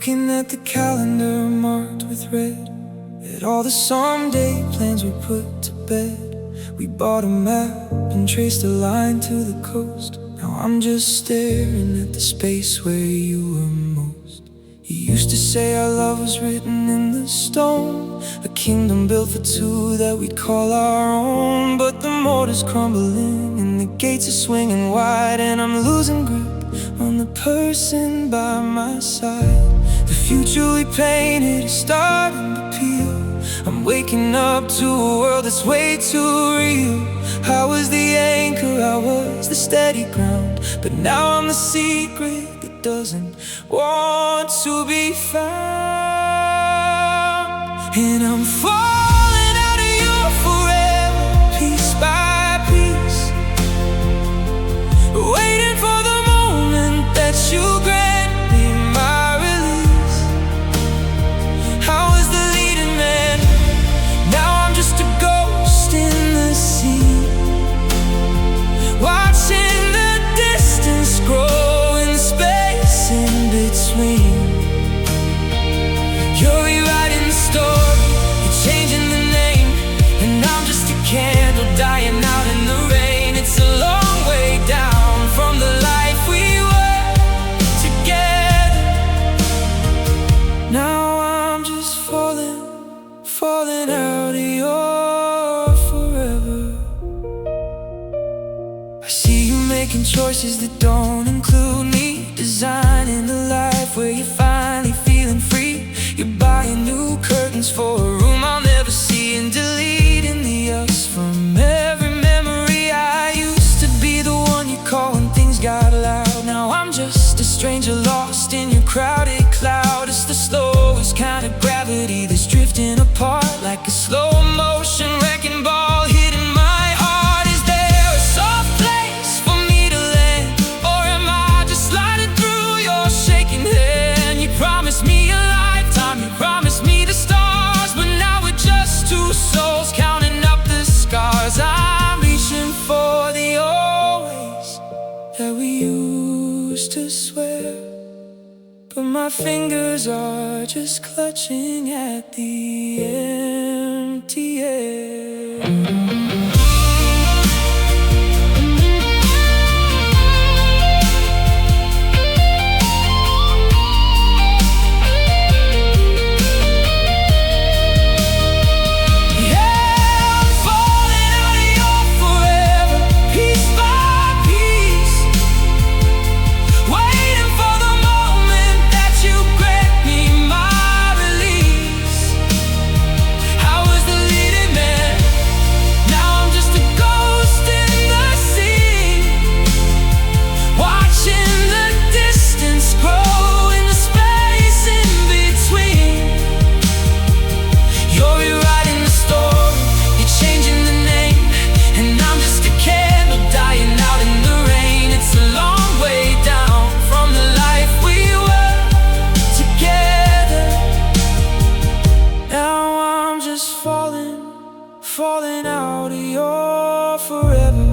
Looking at the calendar marked with red, at all the someday plans we put to bed. We bought a map and traced a line to the coast. Now I'm just staring at the space where you were most. You used to say our love was written in the stone, a kingdom built for two that we'd call our own. But the mortar's crumbling and the gates are swinging wide, and I'm losing grip on the person by my side. The future we painted is starting to peel. I'm waking up to a world that's way too real. I was the anchor, I was the steady ground, but now I'm the secret that doesn't want to be found. And I'm falling out of you forever, piece by piece, waiting for the moment that you grant me my release. I was the leading man, now I'm just a ghost in the sea, watching the distance grow in space in between. You're rewriting the story, you're changing the name, and I'm just a candle dying out in the rain. It's a long way down from the life we were together. Now I'm just falling out of your forever. I see you making choices that don't include me, designing a life where you're finally feeling free. You're buying new curtains for a room I'll never see, and deleting the us from every memory. I used to be the one you call when things got loud. Now I'm just a stranger lost in your crowded cloud. It's the slowest kind of gravity that's drifting apart like a slow motion wrecking ball hitting my heart. Is there a soft place for me to land, or am I just sliding through your shaking hand? You promised me a lifetime, you promised me the stars, but now we're just two souls counting up the scars. I'm reaching for the always that we used to swear, but my fingers are just clutching at the empty air. Falling out of your forever.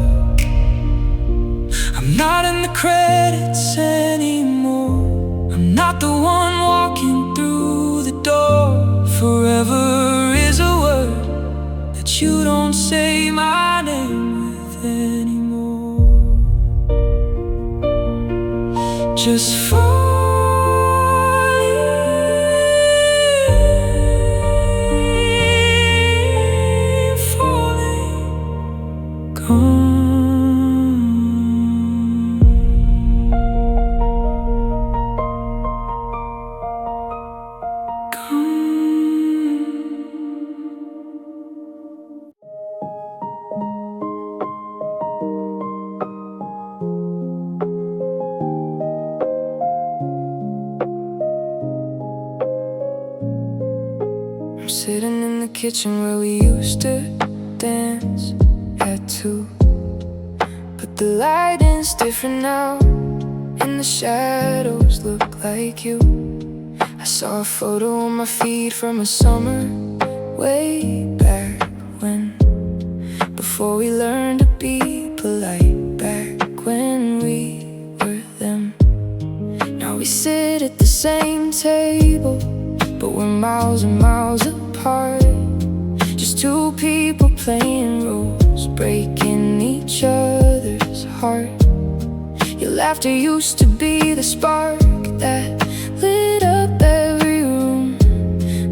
I'm not in the credits anymore, I'm not the one walking through the door. Forever is a word that you don't say my name with anymore. Just sitting in the kitchen where we used to dance at 2, but the lighting's different now, and the shadows look like you. I saw a photo on my feed from a summer way back when, before we learned to be polite, back when we were them. Now we sit at the same table, we're miles and miles apart. Just two people playing roles, breaking each other's heart. Your laughter used to be the spark that lit up every room.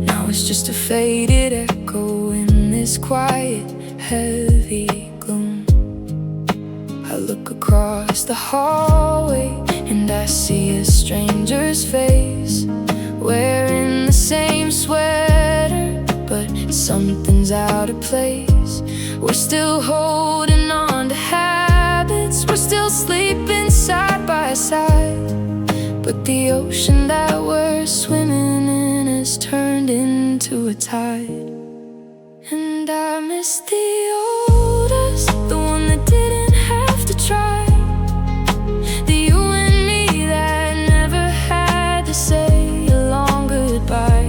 Now it's just a faded echo in this quiet, heavy gloom. I look across the hallway and I see a stranger's face, wearing the same sweater, but something's out of place. We're still holding on to habits, we're still sleeping side by side, but the ocean that we're swimming in has turned into a tide. And I miss the old us, the one that didn't have to try, the you and me that never had to say a long goodbye.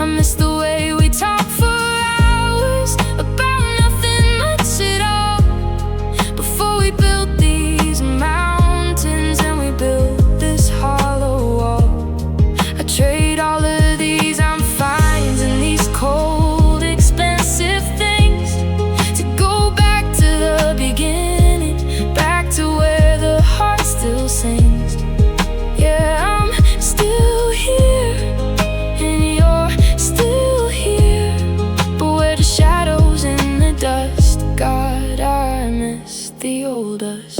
I miss the way we talk for hours about nothing much at all, before we built these mountains and we built this hollow wall. I trade all of these I'm finds and these cold, expensive things to go back to the beginning, back to where the heart still sings. Yeah, I'm still here and you're still here, but we're the shadows in the dust. God, I miss the old us.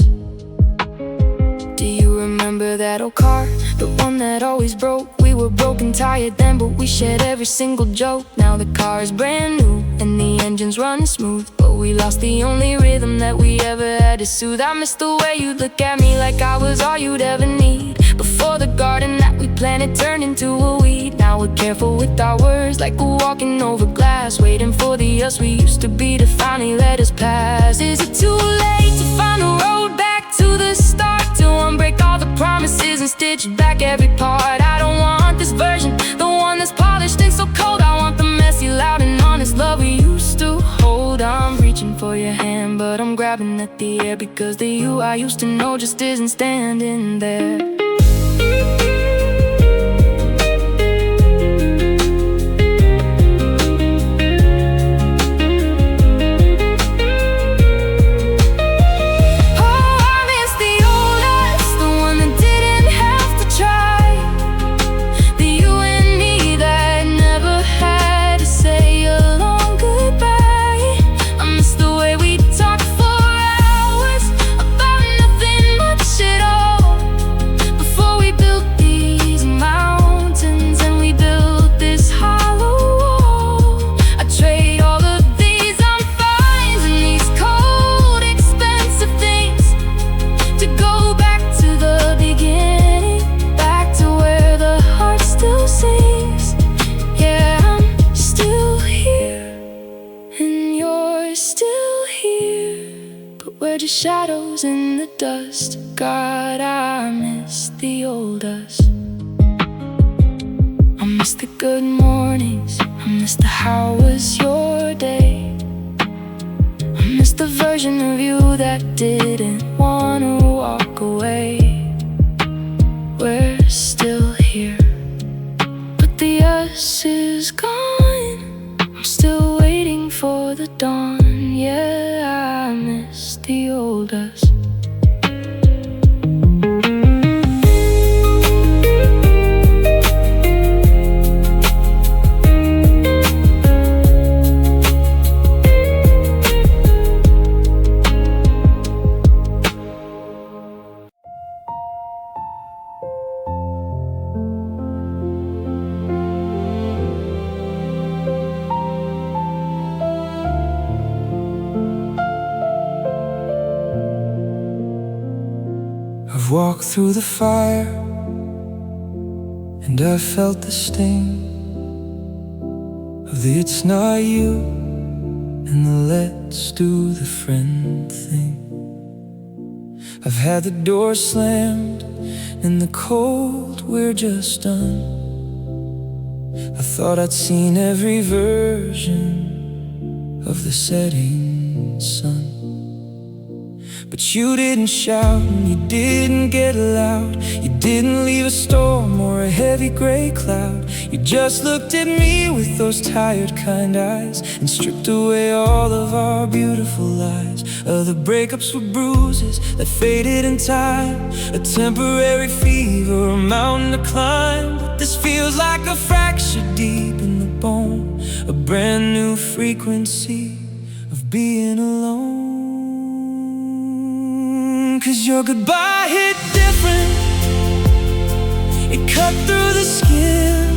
Do you remember that old car, the one that always broke? We were broken, tired then, but we shared every single joke. Now the car is brand new and the engine's running smooth, but we lost the only rhythm that we ever had to soothe. I miss the way you'd look at me like I was all you'd ever need, before the garden that we planted turned into a weed. Now we're careful with our words, like we're walking over glass, waiting for the us we used to be to finally let us pass. Is it too late to find the road back to the start, to unbreak all the promises and stitch back every part? I don't want this version, the one that's polished and so cold. I want the messy, loud and honest love we used to hold. I'm reaching for your hand, but I'm grabbing at the air, because the you I used to know just isn't standing there. We're just shadows in the dust. God, I miss the old us. I miss the good mornings, I miss the how was your day. I miss the version of you that didn't wanna walk away. We're still here, but the us is gone. I'm still waiting for the dawn. Yeah, I miss the old us. I've walked through the fire and I've felt the sting of the it's not you and the let's do the friend thing. I've had the door slammed and the cold we're just done. I thought I'd seen every version of the setting sun, but you didn't shout and you didn't get loud. You didn't leave a storm or a heavy gray cloud. You just looked at me with those tired kind eyes and stripped away all of our beautiful lies. The breakups were bruises that faded in time, a temporary fever, a mountain to climb. But this feels like a fracture deep in the bone, a brand new frequency of being alone. 'Cause your goodbye hit different, it cut through the skin.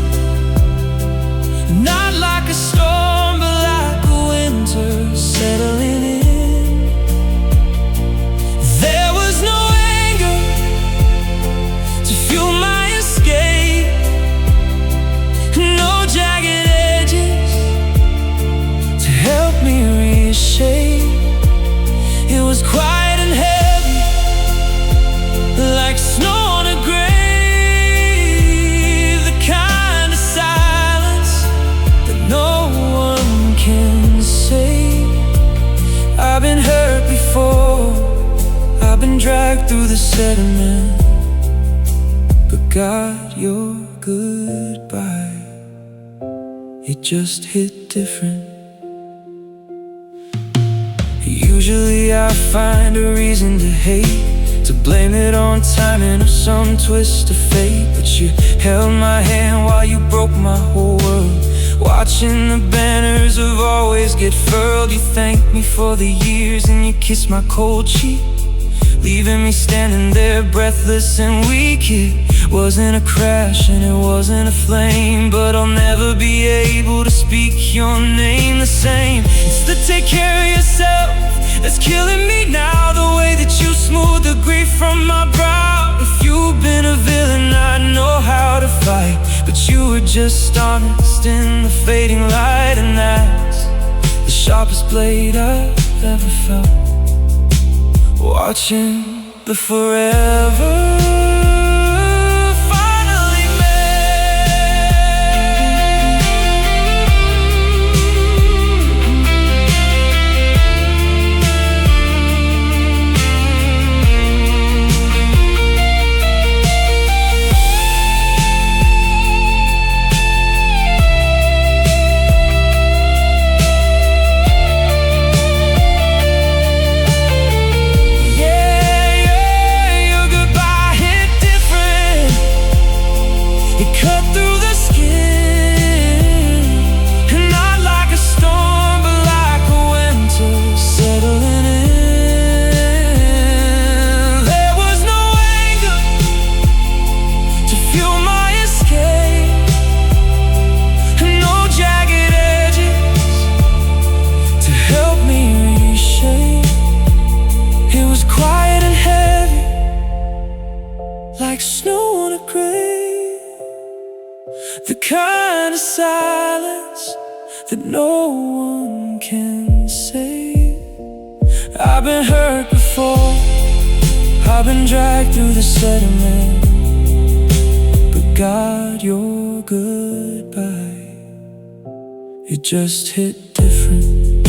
Not like a storm, but like a winter settling in. There was no anger to fuel my escape, no jagged edges to help me reshape. It was quiet and heavy, like snow on a grave, the kind of silence that no one can save. I've been hurt before, I've been dragged through the sediment, but God, your goodbye, it just hit different. Usually I find a reason to hate, to blame it on timing or some twist of fate. But you held my hand while you broke my whole world, watching the banners of always get furled. You thanked me for the years and you kissed my cold cheek, leaving me standing there breathless and weak. It wasn't a crash and it wasn't a flame, but I'll never be able to speak your name the same. It's the take care of yourself that's killing me now, the way that you smooth the grief from my brow. If you've been a villain, I know how to fight, but you were just honest in the fading light. And that's the sharpest blade I've ever felt, watching the forever finally like snow on a grave, the kind of silence that no one can save. I've been hurt before, I've been dragged through the sediment, but God, your goodbye, it just hit different.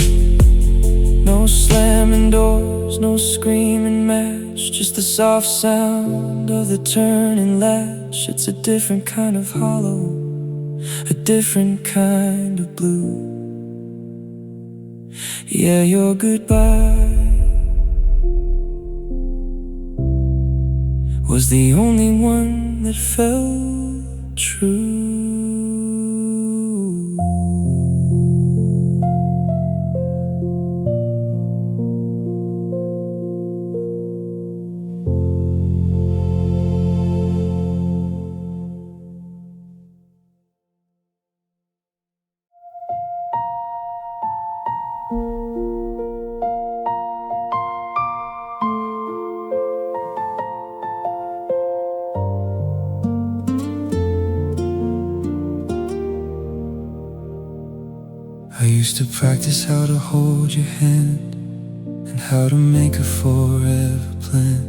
No slamming doors, no screaming match, just the soft sound of the turning latch. It's a different kind of hollow, a different kind of blue. Yeah, your goodbye was the only one that felt true. I used to practice how to hold your hand and how to make a forever plan.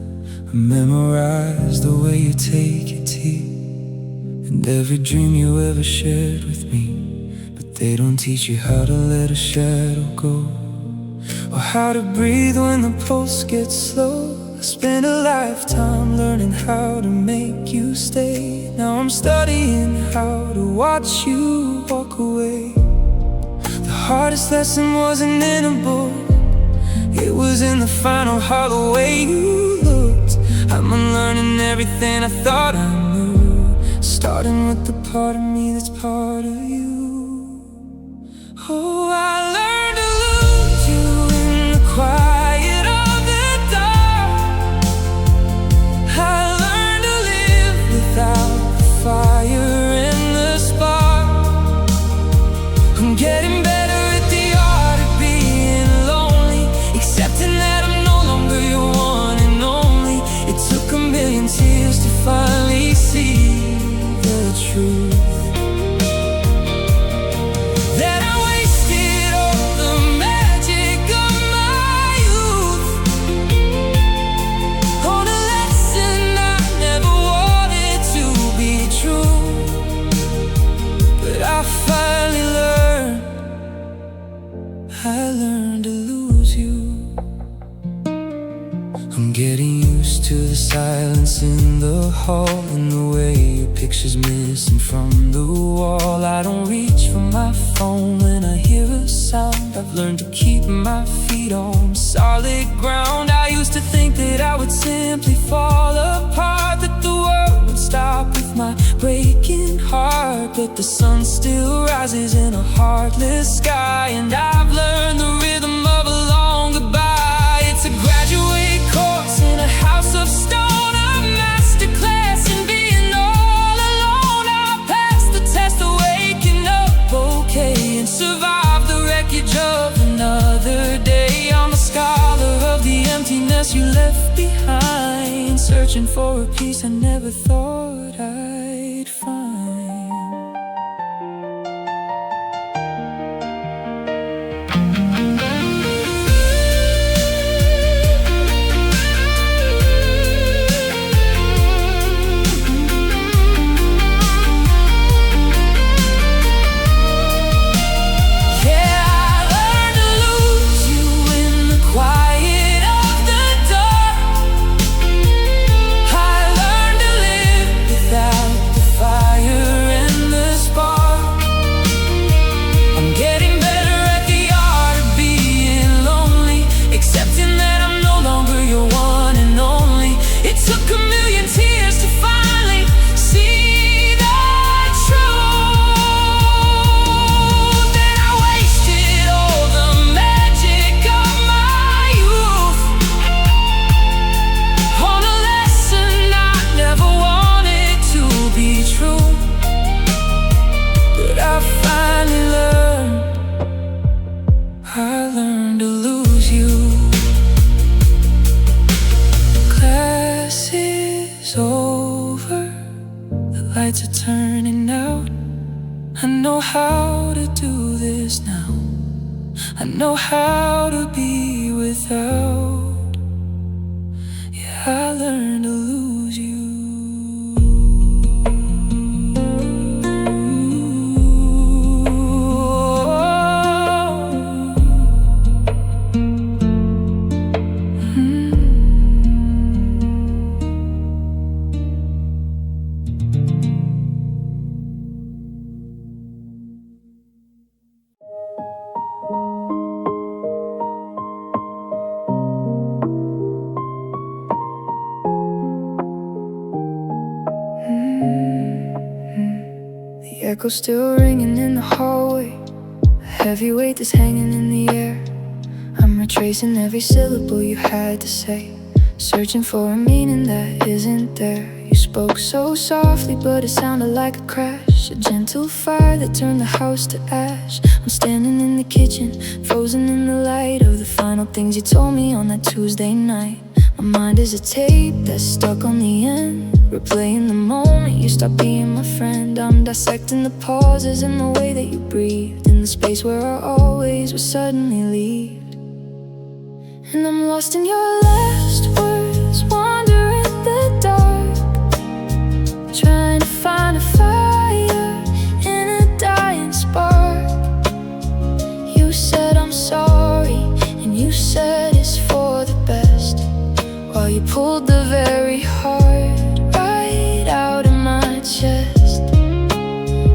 I memorized the way you take your tea and every dream you ever shared with me. But they don't teach you how to let a shadow go, or how to breathe when the pulse gets slow. Spent a lifetime learning how to make you stay. Now I'm studying how to watch you walk away. The hardest lesson wasn't in a book, it was in the final hollow way you looked. I'm unlearning everything I thought I knew, starting with the part of me that's part of you. Oh, I learned to lose you in the quiet of the dark. I learned to live without the fire and the spark. I'm getting better at the art of being lonely, accepting that I'm no longer your one and only. It took a million tears to finally see the truth. I learned to lose you. I'm getting used to the silence in the hall, and the way your picture's missing from the wall. I don't reach for my phone when I hear a sound. I've learned to keep my feet on solid ground. I used to think that I would simply fall apart, that the world would stop with my breaking heart. But the sun still rises in a heartless sky, and I've learned the rhythm of a long goodbye. It's a graduate course in a house of stone, a masterclass in being all alone. I'll pass the test of waking up okay and survive the wreckage of another day. I'm a scholar of the emptiness you left behind, searching for a piece I never thought I'd find. Lights are turning out. I know how to do this now. I know how to be without. Yeah, I learned to lose you. The echo's still ringing in the hallway, a heavy weight is hanging in the air. I'm retracing every syllable you had to say, searching for a meaning that isn't there. You spoke so softly, but it sounded like a crash, a gentle fire that turned the house to ash. I'm standing in the kitchen, frozen in the light of the final things you told me on that Tuesday night. My mind is a tape that's stuck on the end, replaying the moment you stopped being my friend. I'm dissecting the pauses and the way that you breathed, in the space where I always was suddenly leaved. And I'm lost in your last words, wander in the dark, trying to find a fire in a dying spark. You said I'm sorry, and you said it's for the best, while you pulled the very heart right out of my chest.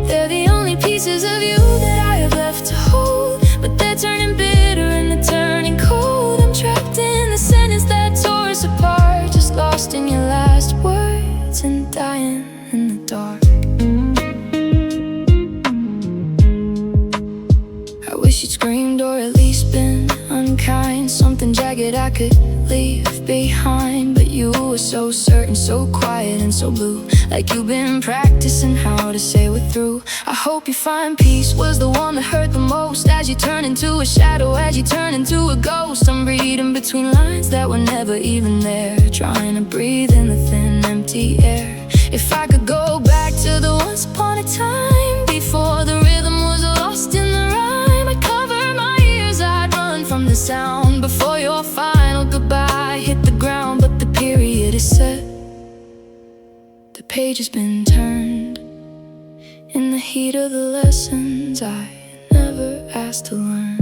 They're the only pieces of you that I have left to hold, but they're turning bitter and they're turning cold. I'm trapped in the sentence that tore us apart, just lost in your last words and dying in the dark. I wish you'd screamed or at least been unkind, something jagged I could leave behind. But you were so certain, so quiet and so blue, like you've been practicing how to say we're through. I hope you find peace was the one that hurt the most, as you turn into a shadow, as you turn into a ghost. I'm reading between lines that were never even there, trying to breathe in the thin, empty air. If I could go back to the once upon a time, before the rhythm was lost in the rhyme, I'd cover my ears, I'd run from the sound before your final goodbye hit the ground. But the period is set, the page has been turned, in the heat of the lessons I never asked to learn.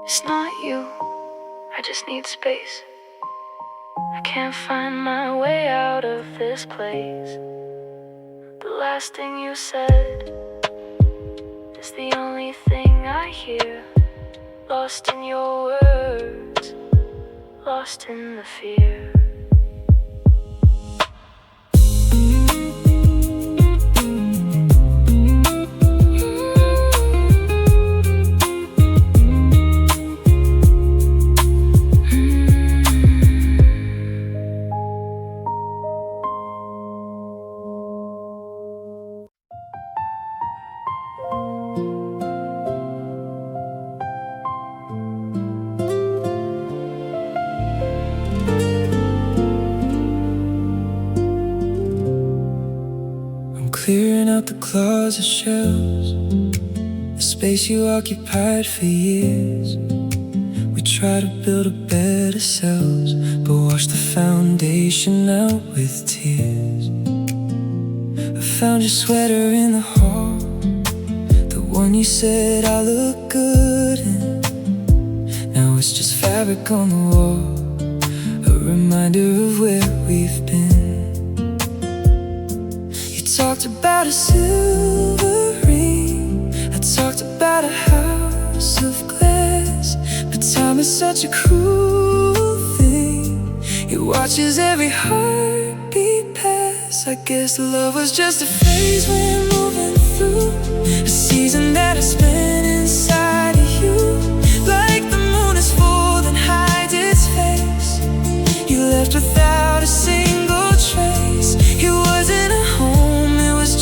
It's not you, I just need space. I can't find my way out of this place. The last thing you said is the only thing I hear. Lost in your words, lost in the fear. Clearing out the closet shelves, the space you occupied for years. We try to build a better selves, but wash the foundation out with tears. I found your sweater in the hall, the one you said I look good in. Now it's just fabric on the wall, a reminder of where we've been. Talked about a silver ring, I talked about a house of glass, but time is such a cruel thing. It watches every heartbeat pass. I guess love was just a phase we're moving through, a season that I spent inside of you. Like the moon is full and hides its face, you left without a single trace. It wasn't a home,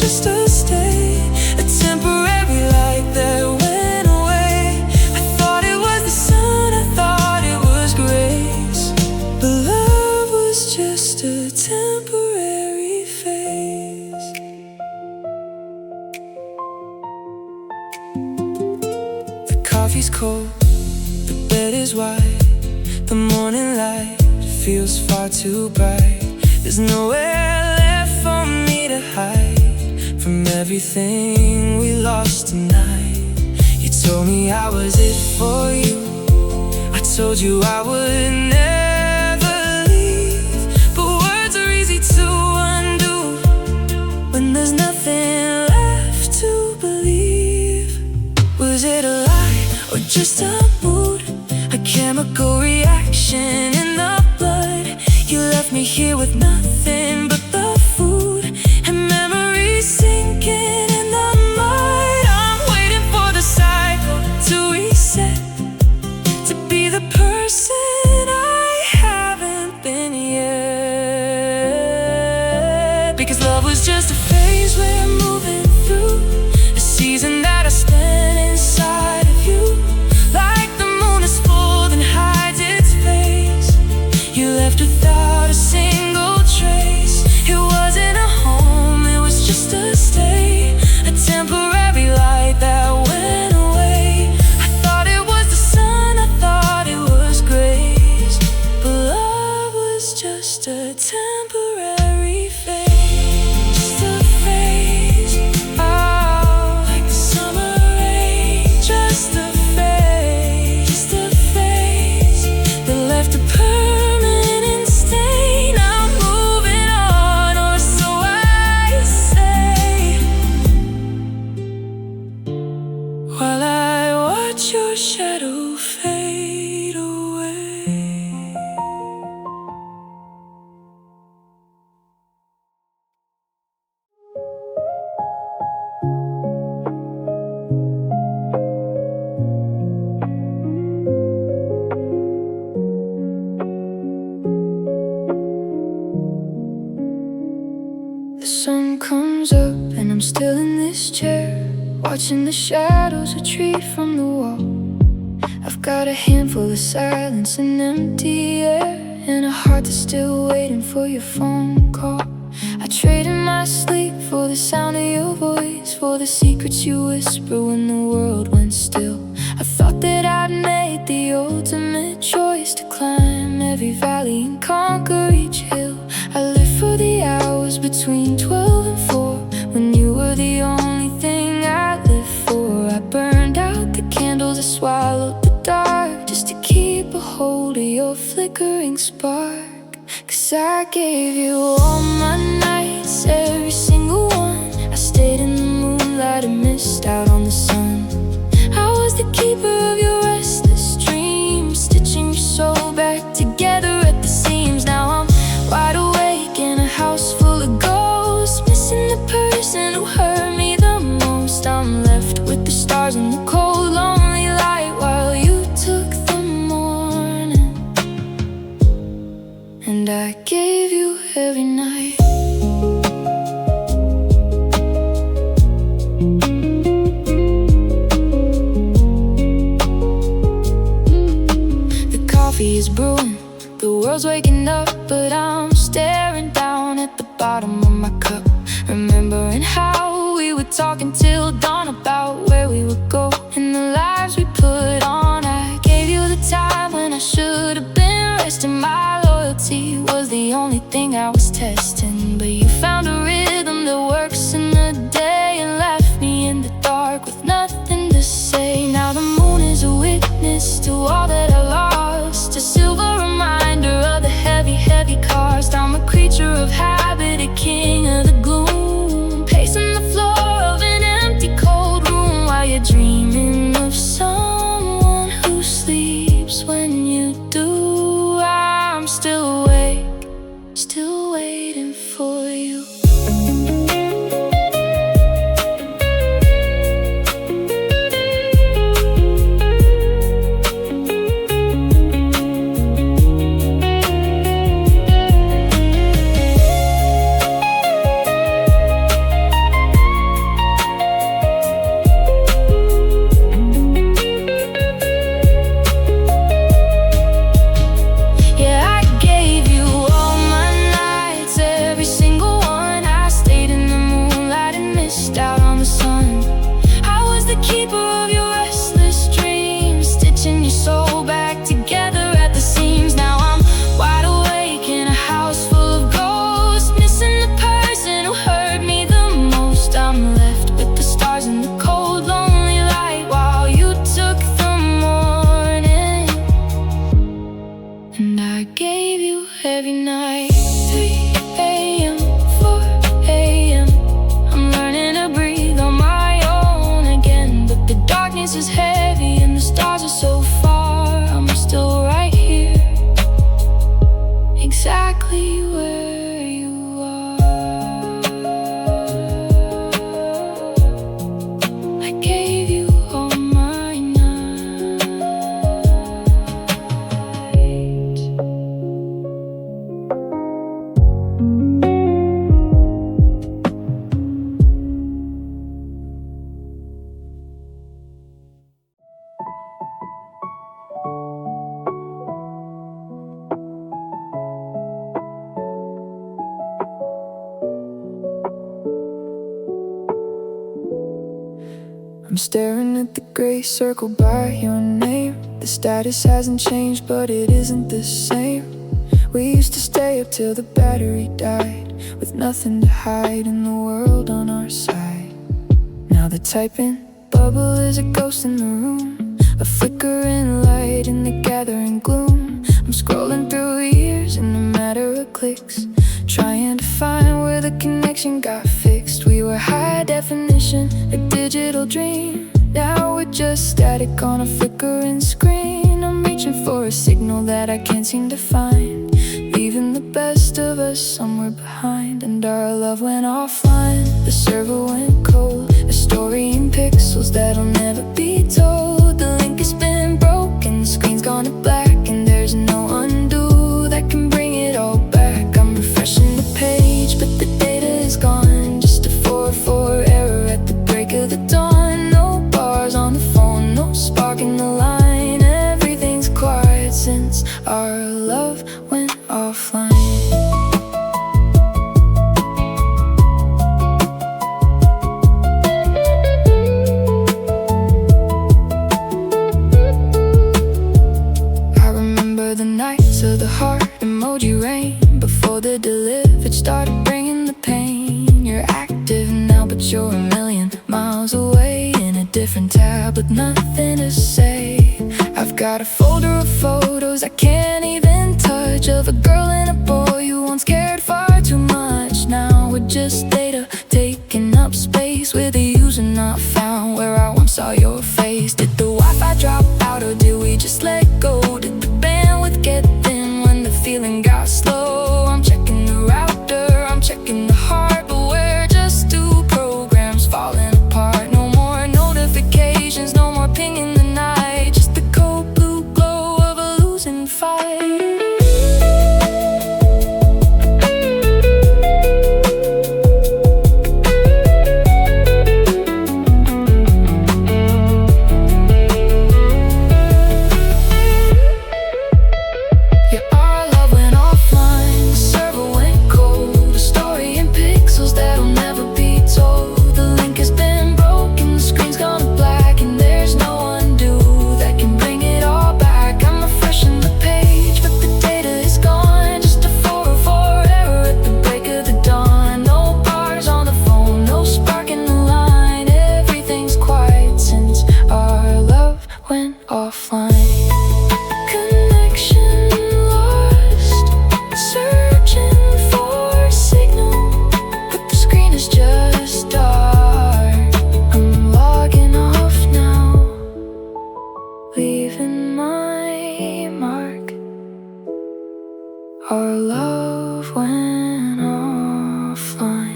just a stay, a temporary light that went away. I thought it was the sun, I thought it was grace, but love was just a temporary phase. The coffee's cold, the bed is wide, the morning light feels far too bright. There's nowhere left for me to hide from everything we lost tonight. You told me I was it for you, I told you I would never leave. But words are easy to undo when there's nothing left to believe. Was it a lie or just a mood, a chemical here with nothing but the food and memories sinking in the mud. I'm waiting for the cycle to reset, to be the person I haven't been yet. Because love was just a phase we're moving through, a season that I spent inside of you. Like the moon is full and hides its face, you left without a single trace. It wasn't a home, it was just a stay, a temporary light that went away. I thought it was the sun, I thought it was grace, but love was just a temporary phase, just a phase. Oh, like the summer rain, just a phase, just a phase that left a permanent stain. I'm moving on, or so I say, while I watch your shadow fade away. The sun comes up and I'm still in this chair, watching the shadows retreat from the wall. I've got a handful of silence and empty air, and a heart that's still waiting for your phone call. I traded my sleep for the sound of your voice, for the secrets you whisper when the world went still. I thought that I'd made the ultimate choice, to climb every valley and conquer each hill. I lived for the hours between 12 and 4, when you were the only thing I lived for. I burned out the candles, I swallowed the dark, just to keep a hold of your flickering spark. 'Cause I gave you all my nights, every single one. I stayed in the moonlight and missed out on the sun. I was the keeper of your restless dreams, stitching your soul back together at the seams. Now I'm wide awake in a house full of ghosts, missing the person who hurt me the most. I'm left with the stars and the cold, lonely light, while you took the morning. And I gave you every night. The coffee is brewing, the world's waking up, but I'm staring down at the bottom of my cup, remembering how we would talk until dawn about where we would go and the lives we put on. I gave you the time when I should have been resting. My loyalty was the only thing I was testing, but you found a rhythm that works in the day and left me in the dark with nothing to say. Now the moon is a witness to all that I lost, a silver reminder of the heavy, heavy cost. I'm a creature of habit, a king of the gloom, pacing the floor of an empty, cold room, while you're dreaming of someone who sleeps when you do. I'm still awake, still waiting for you. I'm staring at the gray circle by your name. The status hasn't changed, but it isn't the same. We used to stay up till the battery died, with nothing to hide in the world on our side. Now the typing bubble is a ghost in the room, a flickering light in the gathering gloom. I'm scrolling through years in a matter of clicks, trying to find where the connection got fixed. We were high definition, a digital dream. Now we're just static on a flickering screen. I'm reaching for a signal that I can't seem to find, leaving the best of us somewhere behind. And our love went offline, the server went cold, a story in pixels that'll never be told. The link has been broken, the screen's gone to black, and there's no undo that can bring it all back. I'm refreshing the page, but the data is gone, just a 404 error at the break of the dawn. No bars on the phone, no spark in the line. Everything's quiet since our love went offline. The nights of the heart emoji rain, before the delivered started bringing the pain. You're active now, but you're a million miles away, in a different tab with nothing to say. I've got a folder of photos I can't even touch, of a girl and a boy who once cared far too much. Now we're just data taking up space, with a user not found where I once saw your face. Did the Wi-Fi drop out, or did we just let go? Did the bandwidth get thin when the feeling got slow? I'm checking the router, I'm checking the heart, but we're just two programs falling apart. No more notifications, no more ping in the night, just the cold blue glow of a losing fight. Leaving my mark. Our love went offline.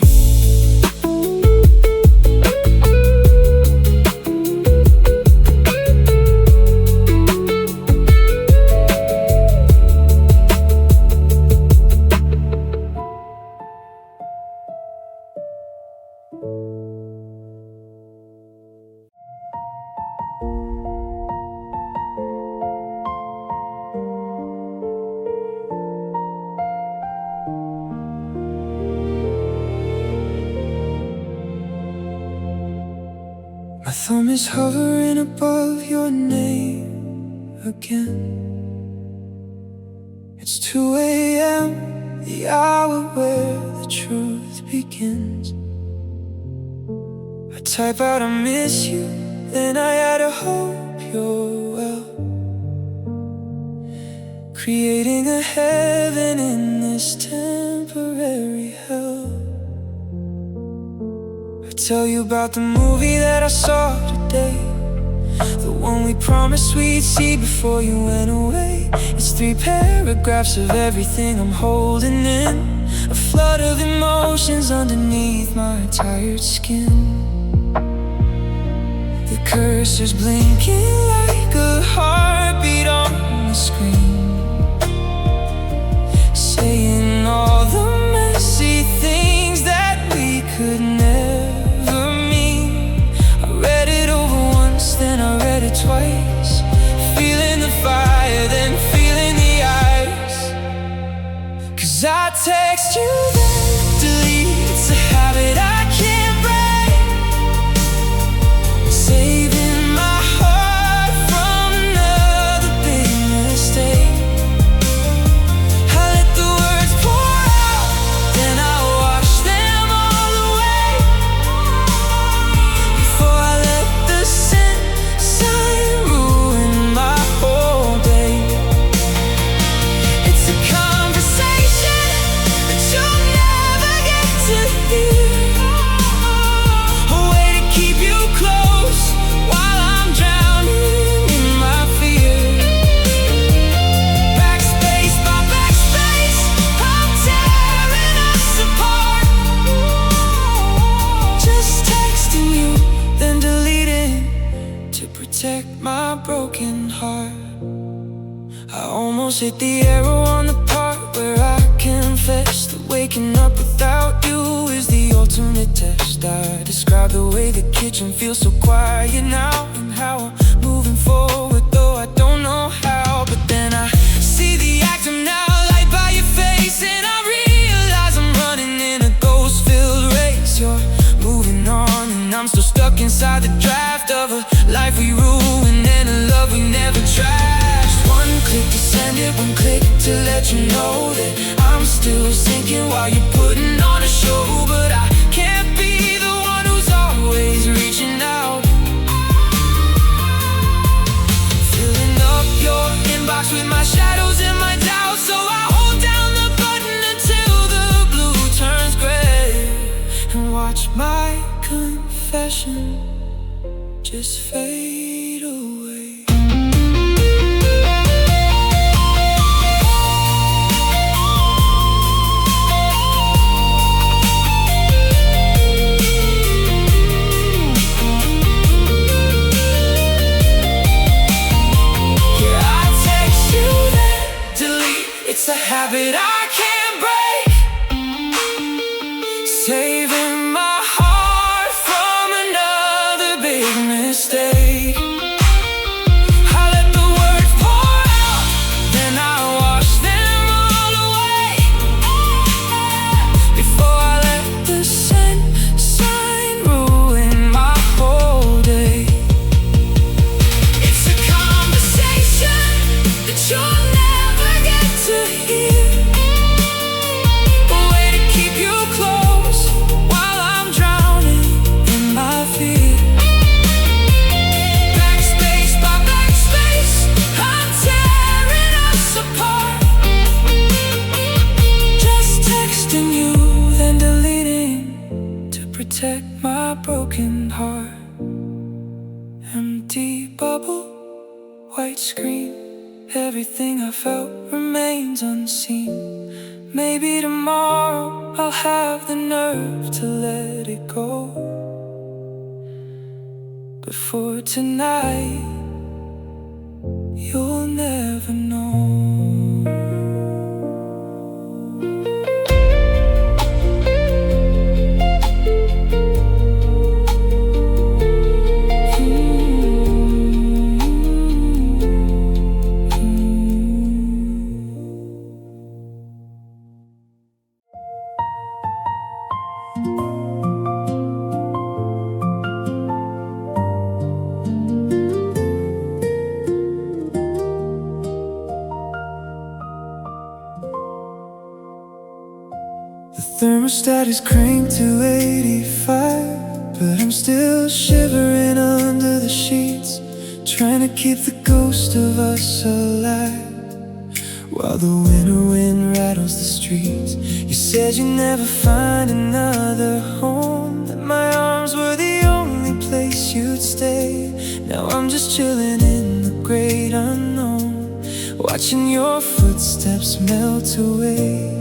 My thumb is hovering above your name again. It's 2 a.m., the hour where the truth begins. I type out I miss you, then I add a hope you're well, creating a heaven in this temporary hell. Tell you about the movie that I saw today, the one we promised we'd see before you went away. It's 3 paragraphs of everything I'm holding in, a flood of emotions underneath my tired skin. The cursor's blinking like a heartbeat on the screen, saying all the messy things that we could never. Then I read it twice, feeling the fire, then feeling the ice. 'Cause I text you, then delete. It's a habit I can't break. Say protect my broken heart. I almost hit the arrow on the part where I confess that waking up without you is the ultimate test. I describe the way the kitchen feels so quiet now, and how I'm moving forward though I don't know how. But then I see the actor now, light by your face, and I realize I'm running in a ghost-filled race. You're moving on and I'm still stuck inside the draft of a life we ruined and a love we never trashed. One click to send it, one click to let you know that I'm still sinking while you're putting on a show. But I can't be the one who's always reaching out, filling up your inbox with my shadows and my doubts. So I hold down the button until the blue turns gray, and watch my confession just fade away. It's a habit I can't break, saving my heart from another big mistake. I let the words pour out, then I wash them all away, before I let the sunshine ruin my whole day. It's a conversation that you'll never get to hear, a way to keep you close while I'm drowning in my fear. Backspace by backspace, I'm tearing us apart, just texting you then deleting to protect my broken heart. Empty bubble, white screen, everything I felt remains unseen. Maybe tomorrow I'll have the nerve to let it go, but for tonight, you'll never know. The thermostat is cranked to 85, but I'm still shivering under the sheets, trying to keep the ghost of us alive, while the winter wind rattles the streets. You said you'd never find another home, that my arms were the only place you'd stay. Now I'm just chilling in the great unknown, watching your footsteps melt away.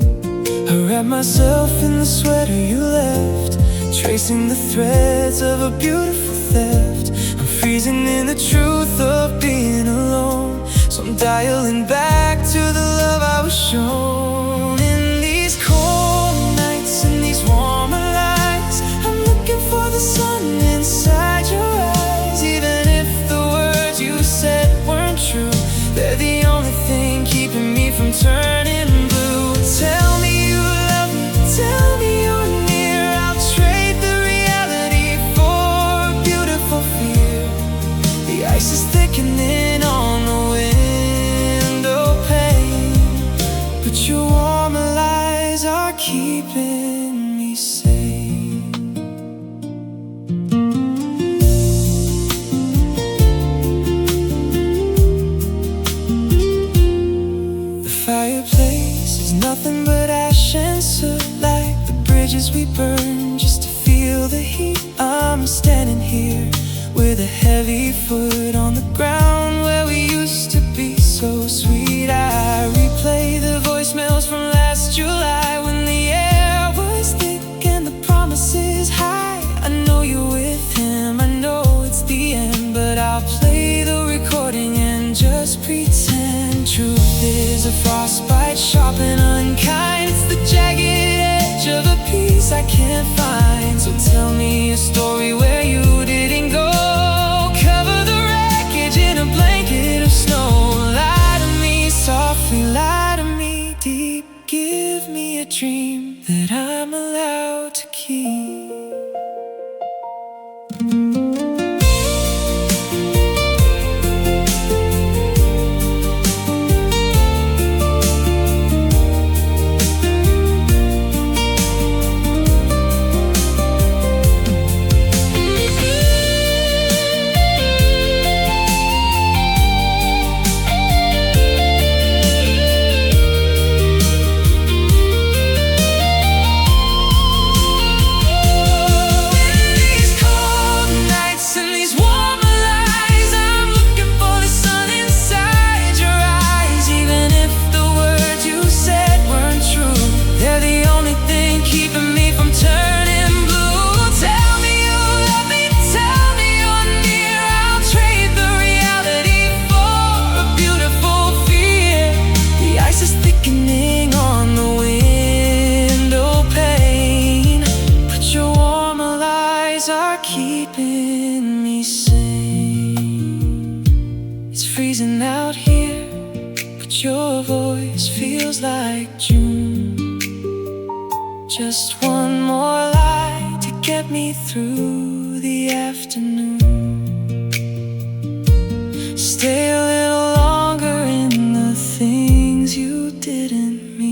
I wrap myself in the sweater you left, tracing the threads of a beautiful theft. I'm freezing in the truth of being alone, so I'm dialing back to the love I was shown. In these cold nights, in these warmer lights, I'm looking for the sun inside your eyes. Even if the words you said weren't true, they're the only thing keeping me from turning blue. Tell me you love me, tell me you're near. I'll trade the reality for a beautiful fear. The ice is thickening on the window pane, but your warmer lies are keeping me sane. The fireplace is nothing but ash and soot, like the bridges we burned just to feel the heat. I'm standing here with a heavy foot on the ground where we used to be so sweet. I replay the voicemails from last July, when the air was thick and the promises high. I know you're with him, I know it's the end, but I'll play been unkind. It's the jagged edge of a piece I can't find. So tell me a story where you didn't go. Cover the wreckage in a blanket of snow. Lie to me softly, lie to me deep. Give me a dream that I'm allowed to keep. Keeping me sane. It's freezing out here, but your voice feels like June. Just one more light to get me through the afternoon. Stay a little longer in the things you didn't mean.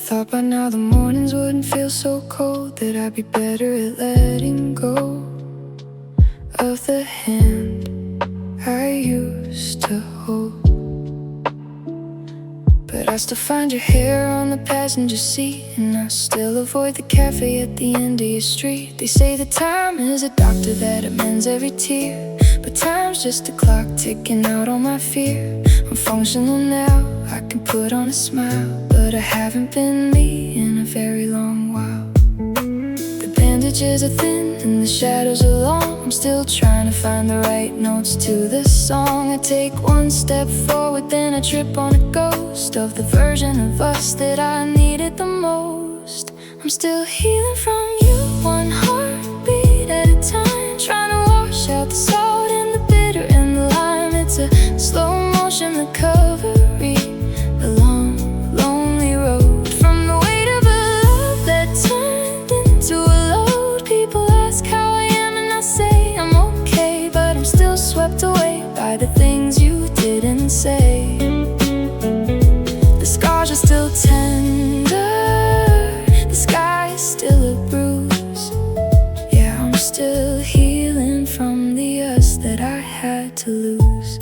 Thought by now the mornings wouldn't feel so cold, that I'd be better at letting go of the hand I used to hold. But I still find your hair on the passenger seat, and I still avoid the cafe at the end of your street. They say that time is a doctor, that it mends every tear, but time's just a clock ticking out on my fear. I'm functional now, I can put on a smile, but I haven't been me in a very long while. The bandages are thin and the shadows are long. I'm still trying to find the right notes to this song. I take one step forward, then I trip on a ghost of the version of us that I needed the most. I'm still healing from you, one heartbeat at a time, trying to wash out the salt and the bitter and the lime. It's a slow motion recovery, a long, lonely road from the weight of a love that turned into a load. People ask how I am and I say I'm okay, but I'm still swept away by the things you didn't say. The scars are still tender, the sky is still a bruise. Yeah, I'm still healing from the us that I had to lose.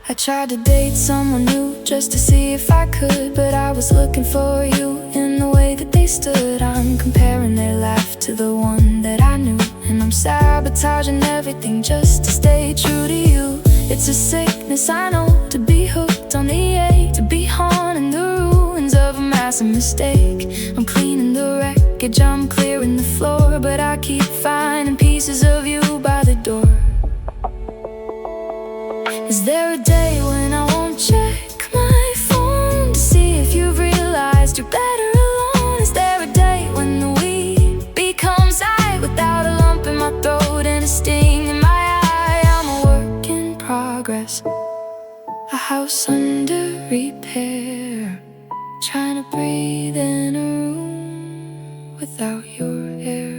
I tried to date someone new just to see if I could, but I was looking for you in the way that they stood. I'm comparing their life to the one that I knew, and I'm sabotaging everything just to stay true to you. It's a sickness, I know, to be hooked on the ache, to be haunting the ruins of a massive mistake. I'm cleaning the wreckage, I'm clearing the floor, but I keep finding pieces of you by the door. Is there a day when I won't check my phone to see if you've realized you're better alone? Is there a day when the we becomes I, without a lump in my throat and a sting in my eye? I'm a work in progress, a house under repair, trying to breathe in a room without your air.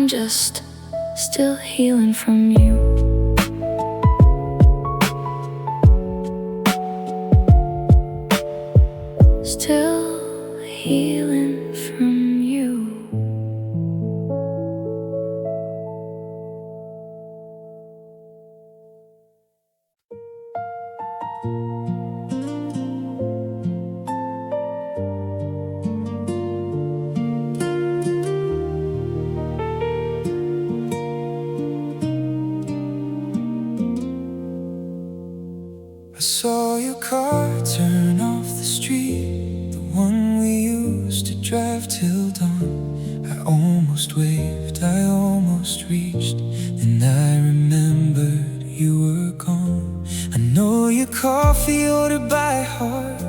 I'm just still healing from you. Still healing from you. I saw your car turn off the street, the one we used to drive till dawn. I almost waved, I almost reached, and I remembered you were gone. I know your coffee ordered by heart,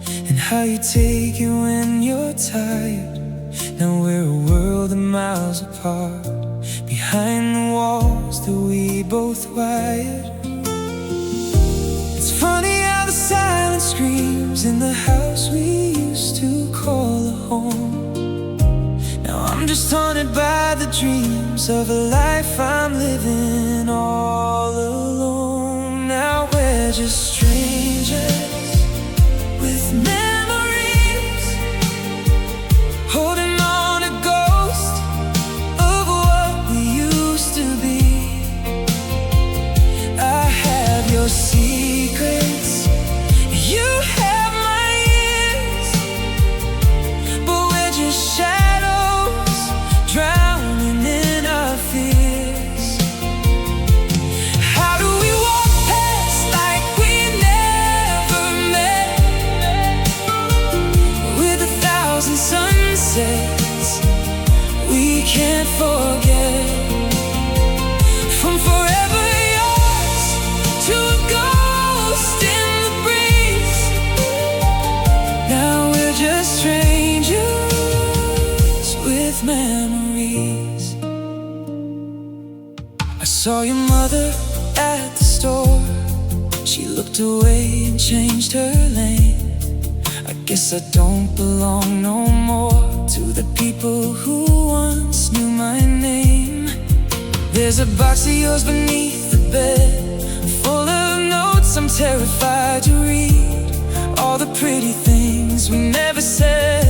and how you take it when you're tired. Now we're a world of miles apart, behind the walls that we both wired. It's funny how the silence screams in the house we used to call a home. Now I'm just haunted by the dreams of a life I'm living all alone. Now we're just strangers with memories, holding on a ghost of what we used to be. I have your secrets, you have my ears, but we're just shadows drowning in our fears. How do we walk past like we never met, with 1,000 sunsets we can't forget? From forever yours to a ghost in the breeze, now we're just strangers with memories. I saw your mother at the store, she looked away and changed her lane. I guess I don't belong no more to the people who once knew my name. There's a box of yours beneath the bed, full of notes I'm terrified to read. All the pretty things we never said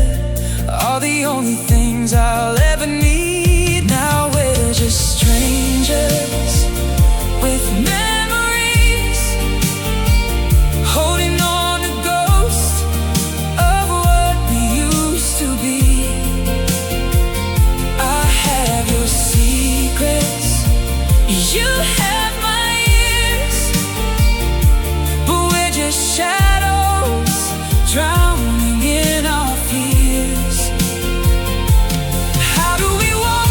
are the only things I'll ever need. Now we're just strangers with memories, holding on to ghosts of what we used to be. I have your secrets, you have my ears, but we're just shadows drowning in our fears. How do we walk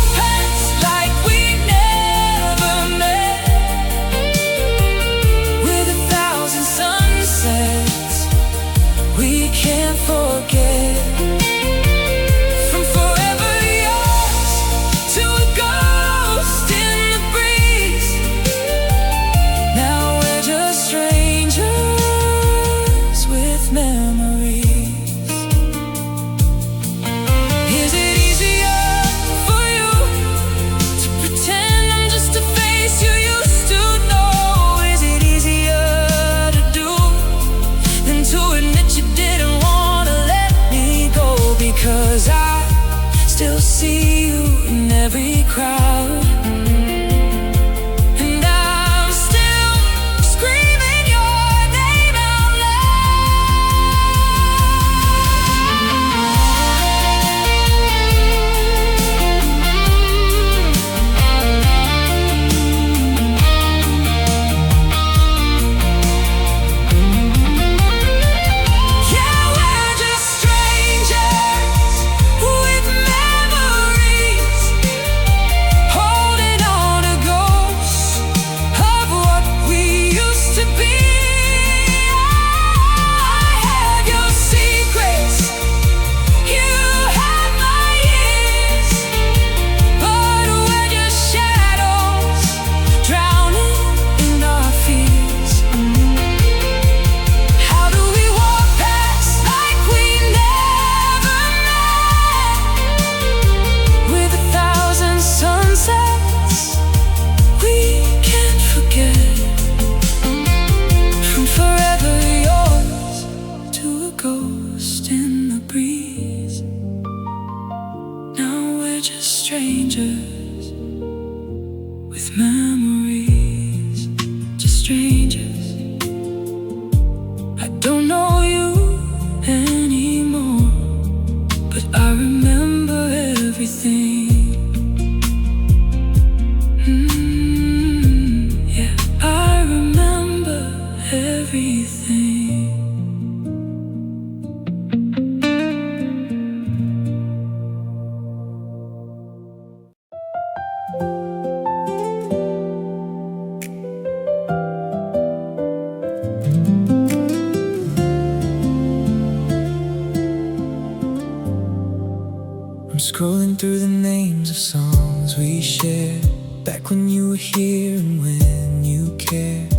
Scrolling through the names of songs we shared, back when you were here and when you cared.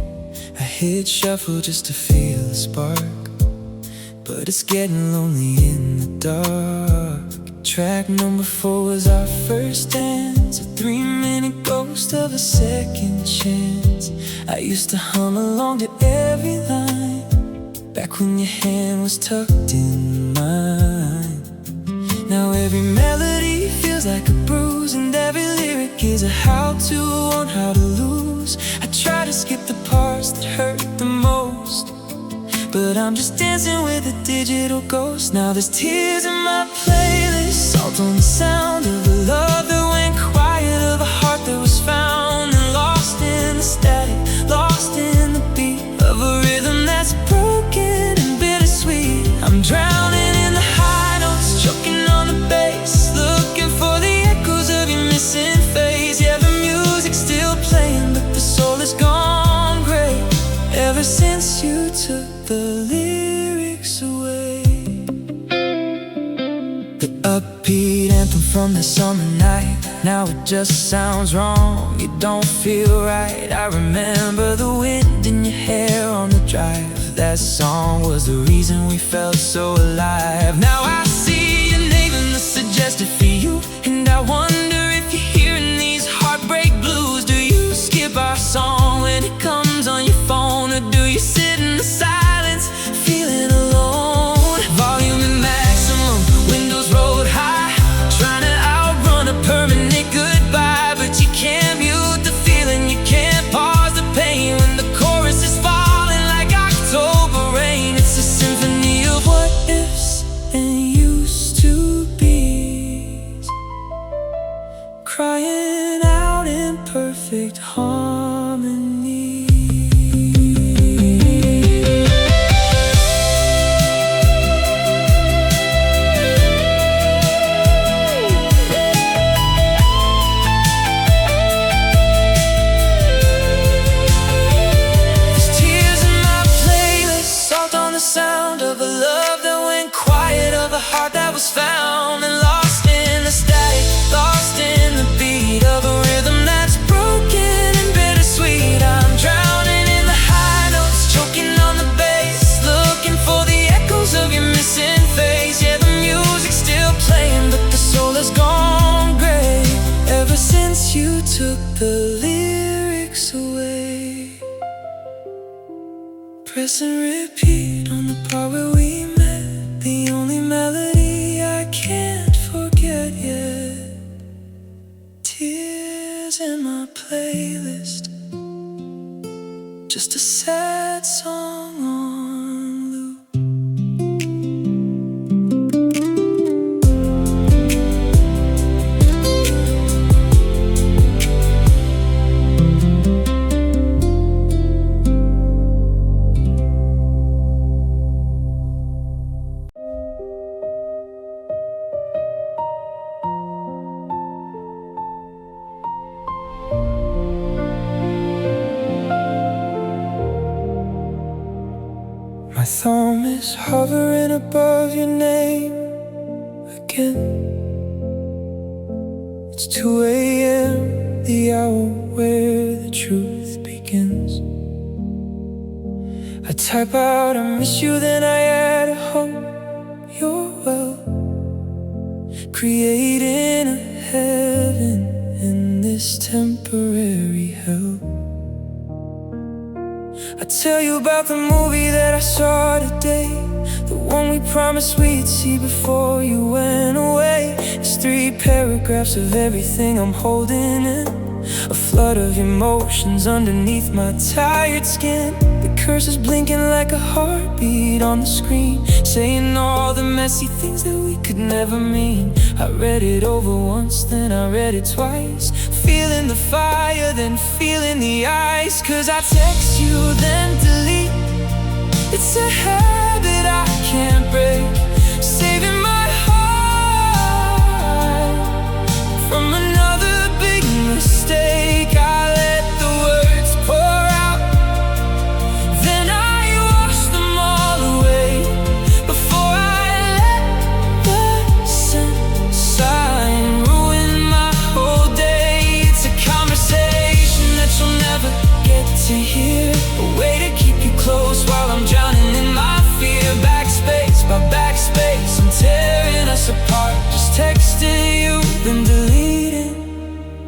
I hit shuffle just to feel the spark, but it's getting lonely in the dark. Track number 4 was our first dance, a 3-minute ghost of a second chance. I used to hum along to every line, back when your hand was tucked in mine. Now every melody feels like a bruise, and every lyric is a how-to on how to lose. I try to skip the parts that hurt the most, but I'm just dancing with a digital ghost. Now there's tears in my playlist, salt on the sound of a love that went quiet, of a heart that was found and lost in the static, lost in the beat of a rhythm that's broken and bittersweet. I'm drowning in the high notes, choking on the bass, looking for the echoes of your missing face. Yeah, the music's still playing, but the soul is gone gray ever since you took the lyrics away. The upbeat anthem from the summer night, now it just sounds wrong, it don't feel right. I remember the wind in your hair on the drive, that song was the reason we felt so alive. Now I see your name in the suggested for you, and I wonder if you're hearing these heartbreak blues. Do you skip our song when it comes on your phone, or do you sit in the silence feeling alone? Volume and maximum, windows rolled high, trying to outrun a permanent goodbye. But you can't mute the feeling, you can't pause the pain when the chorus is falling like October rain. It's a symphony of what ifs and used to be's, crying out in perfect harmony. Sound of a love that went quiet, of a heart that was found and lost in the static, lost in the beat of a rhythm that's broken and bittersweet. I'm drowning in the high notes, choking on the bass, looking for the echoes of your missing face. Yeah, the music's still playing, but the soul has gone gray ever since you took the lyrics away. Press and repeat on the part where we met, the only melody I can't forget yet. Tears in my playlist, just a sad song on loop. My thumb is hovering above your name again. It's 2 a.m., the hour where the truth begins. I type out, I miss you, then I add a hope you're well, creating a heaven in this temporary hell. I tell you about the movie that I saw today, the one we promised we'd see before you went away. It's 3 paragraphs of everything I'm holding in, a flood of emotions underneath my tired skin. The cursor's blinking like a heartbeat on the screen, saying all the messy things that we could never mean. I read it over once, then I read it twice, feeling the fire, then feeling the ice. Cause I text you, then delete. It's a habit I can't break, saving my heart from another big mistake. I let the words pour out, then I wash them all away before I let the sun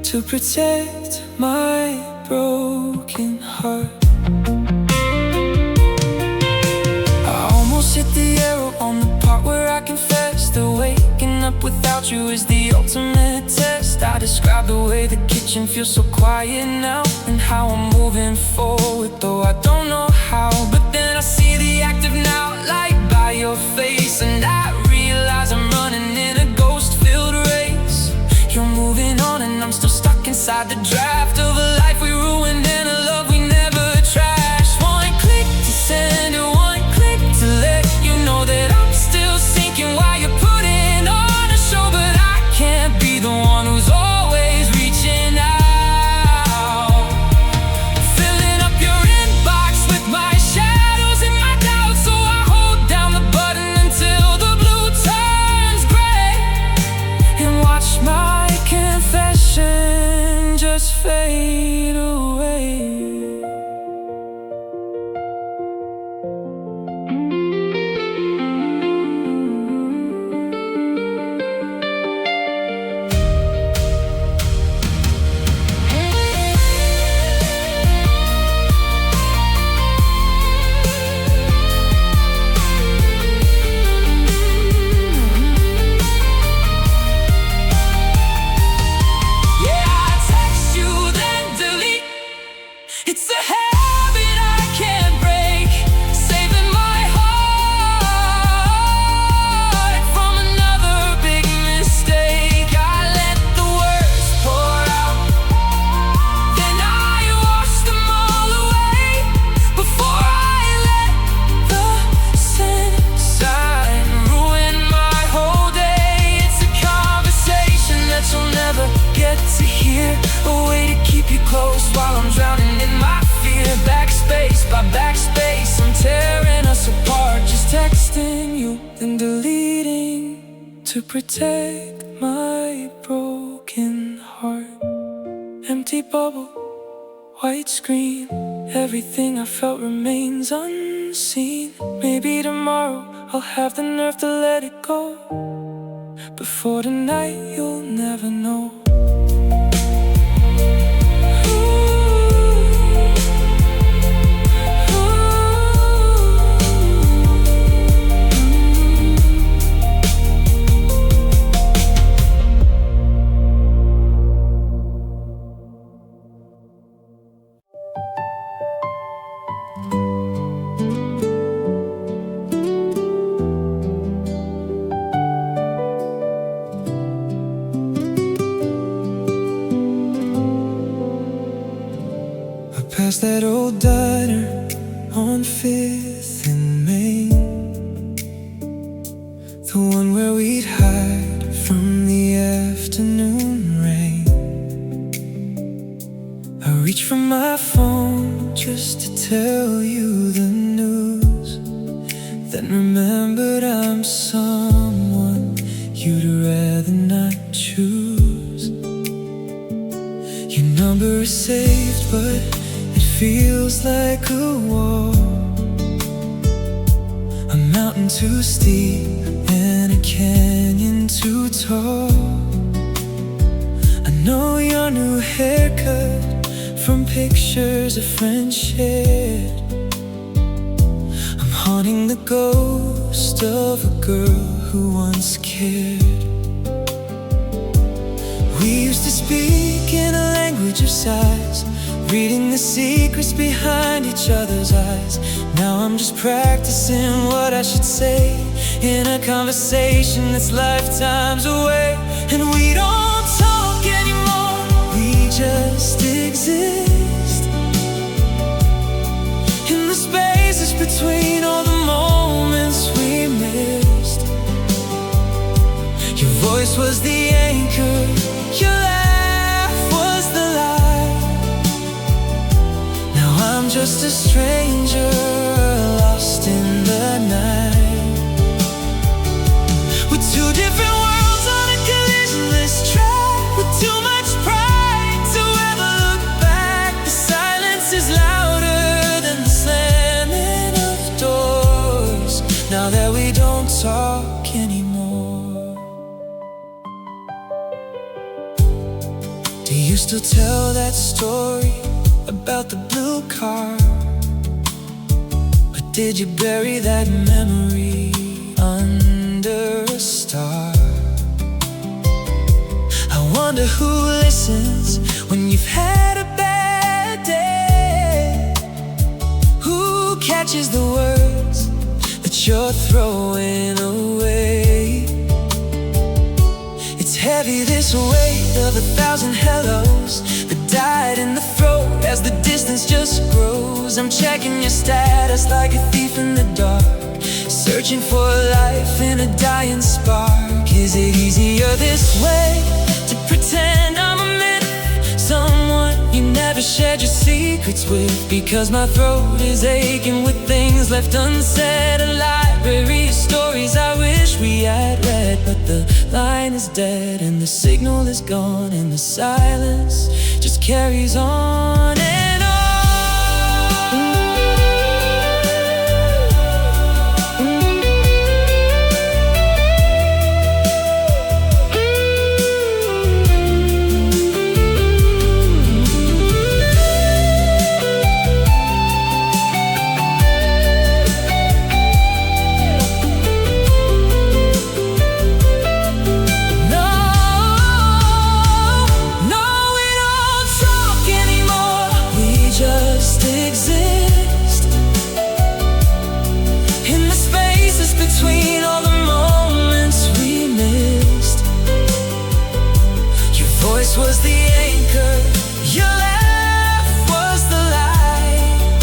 to protect my broken heart. I almost hit the arrow on the part where I confess that waking up without you is the ultimate test. I describe the way the kitchen feels so quiet now, and how I'm moving forward, though I don't know how. But then I see the active now, light by your face, and I realize I'm running in a ghost-filled race. You're moving on and I'm still stuck inside the draft of a life we ruined and a love we never trashed. One click to send it, one click to let you know that I'm still sinking while you're putting on a show. But I can't be the one who's always reaching out, filling up your inbox with my shadows and my doubts. So I hold down the button until the blue turns gray, and watch my confession just fade away. It's a habit I can't break, saving my heart from another big mistake. I let the words pour out, then I wash them all away before I let the sin inside ruin my whole day. It's a conversation that you'll never get to hear, a way to keep you close while I'm drowning in my fear. Backspace by backspace, I'm tearing us apart. Just texting you, then deleting to protect my broken heart. Empty bubble, white screen, everything I felt remains unseen. Maybe tomorrow I'll have the nerve to let it go. Before tonight you'll never know. Past that old diner on 5th and Main, the one where we'd hide from the afternoon rain. I reached for my phone just to tell you the news, then remembered I'm someone you'd rather not choose. Your number is saved, but feels like a wall, a mountain too steep and a canyon too tall. I know your new haircut from pictures a friend shared. I'm haunting the ghost of a girl who once cared. We used to speak in a language of sighs, reading the secrets behind each other's eyes. Now I'm just practicing what I should say in a conversation that's lifetimes away. And we don't talk anymore, we just exist in the spaces between all the moments we missed. Your voice was the anchor, your laugh was the light. Now I'm just a stranger lost in the night. We're two different worlds on a collisionless track, with too much pride to ever look back. The silence is louder than the slamming of doors, now that we don't talk anymore. Do you still tell that story about the blue car, or did you bury that memory under a star? I wonder who listens when you've had a bad day, who catches the words that you're throwing away. It's heavy, this weight of 1,000 hellos that died in the throat as the distance just grows. I'm checking your status like a thief in the dark, searching for life in a dying spark. Is it easier this way, to pretend I'm a myth, someone you never shared your secrets with? Because my throat is aching with things left unsaid, a library of stories I wish we had read. But the line is dead and the signal is gone, and the silence just carries on and on. Between all the moments we missed, your voice was the anchor, your laugh was the light.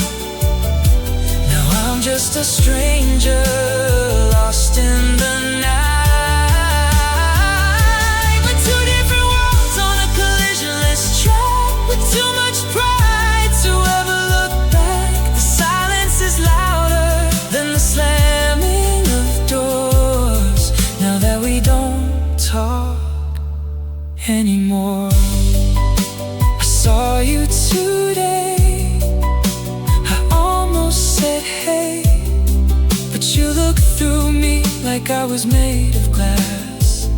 Now I'm just a stranger lost in the night. We're two different worlds on a collisionless track, with too much pride to ever look back. The silence is louder than the slamming doors, now that we don't talk anymore. I saw you today, I almost said hey, but you looked through me like I was made of glass.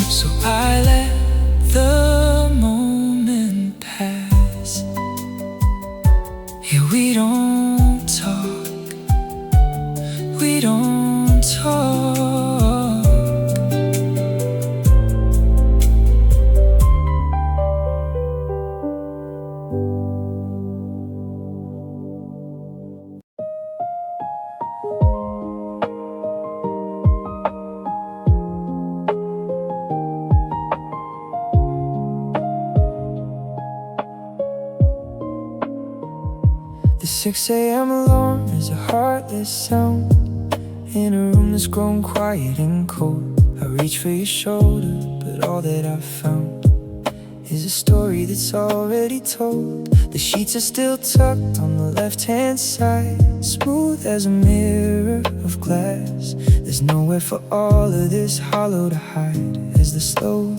So I let the moment pass. Yeah, we don't talk, we don't talk. The 6 a.m. alarm is a heartless sound in a room that's grown quiet and cold. I reach for your shoulder, but all that I've found is a story that's already told. The sheets are still tucked on the left-hand side, smooth as a mirror of glass. There's nowhere for all of this hollow to hide. As the slow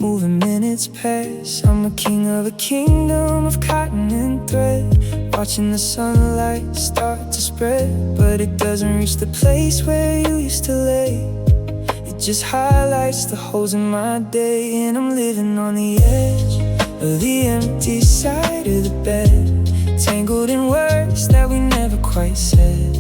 moving minutes pass, I'm a king of a kingdom of cotton and thread, watching the sunlight start to spread. But it doesn't reach the place where you used to lay. It just highlights the holes in my day, and I'm living on the edge of the empty side of the bed, tangled in words that we never quite said.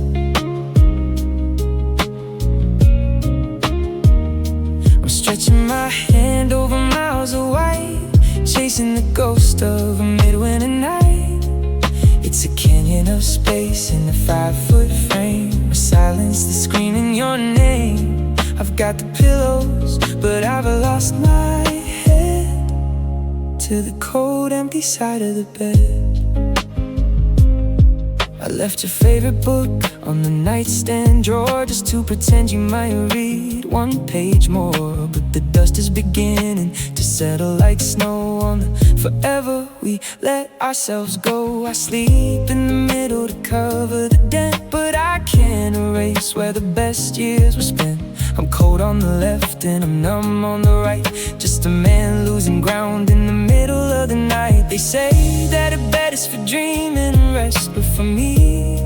I'm stretching my hand over miles of white, chasing the ghost of a midwinter night. It's a canyon of space in a 5-foot frame, a silence that's screaming your name. I've got the pillows, but I've lost my head to the cold, empty side of the bed. I left your favorite book on the nightstand drawer, just to pretend you might read one page more. But the dust is beginning to settle like snow on the forever we let ourselves go. I sleep in the middle to cover the dent, but I can't erase where the best years were spent. I'm cold on the left and I'm numb on the right, just a man losing ground in the middle of the night. They say that a bed is for dreaming and rest, but for me,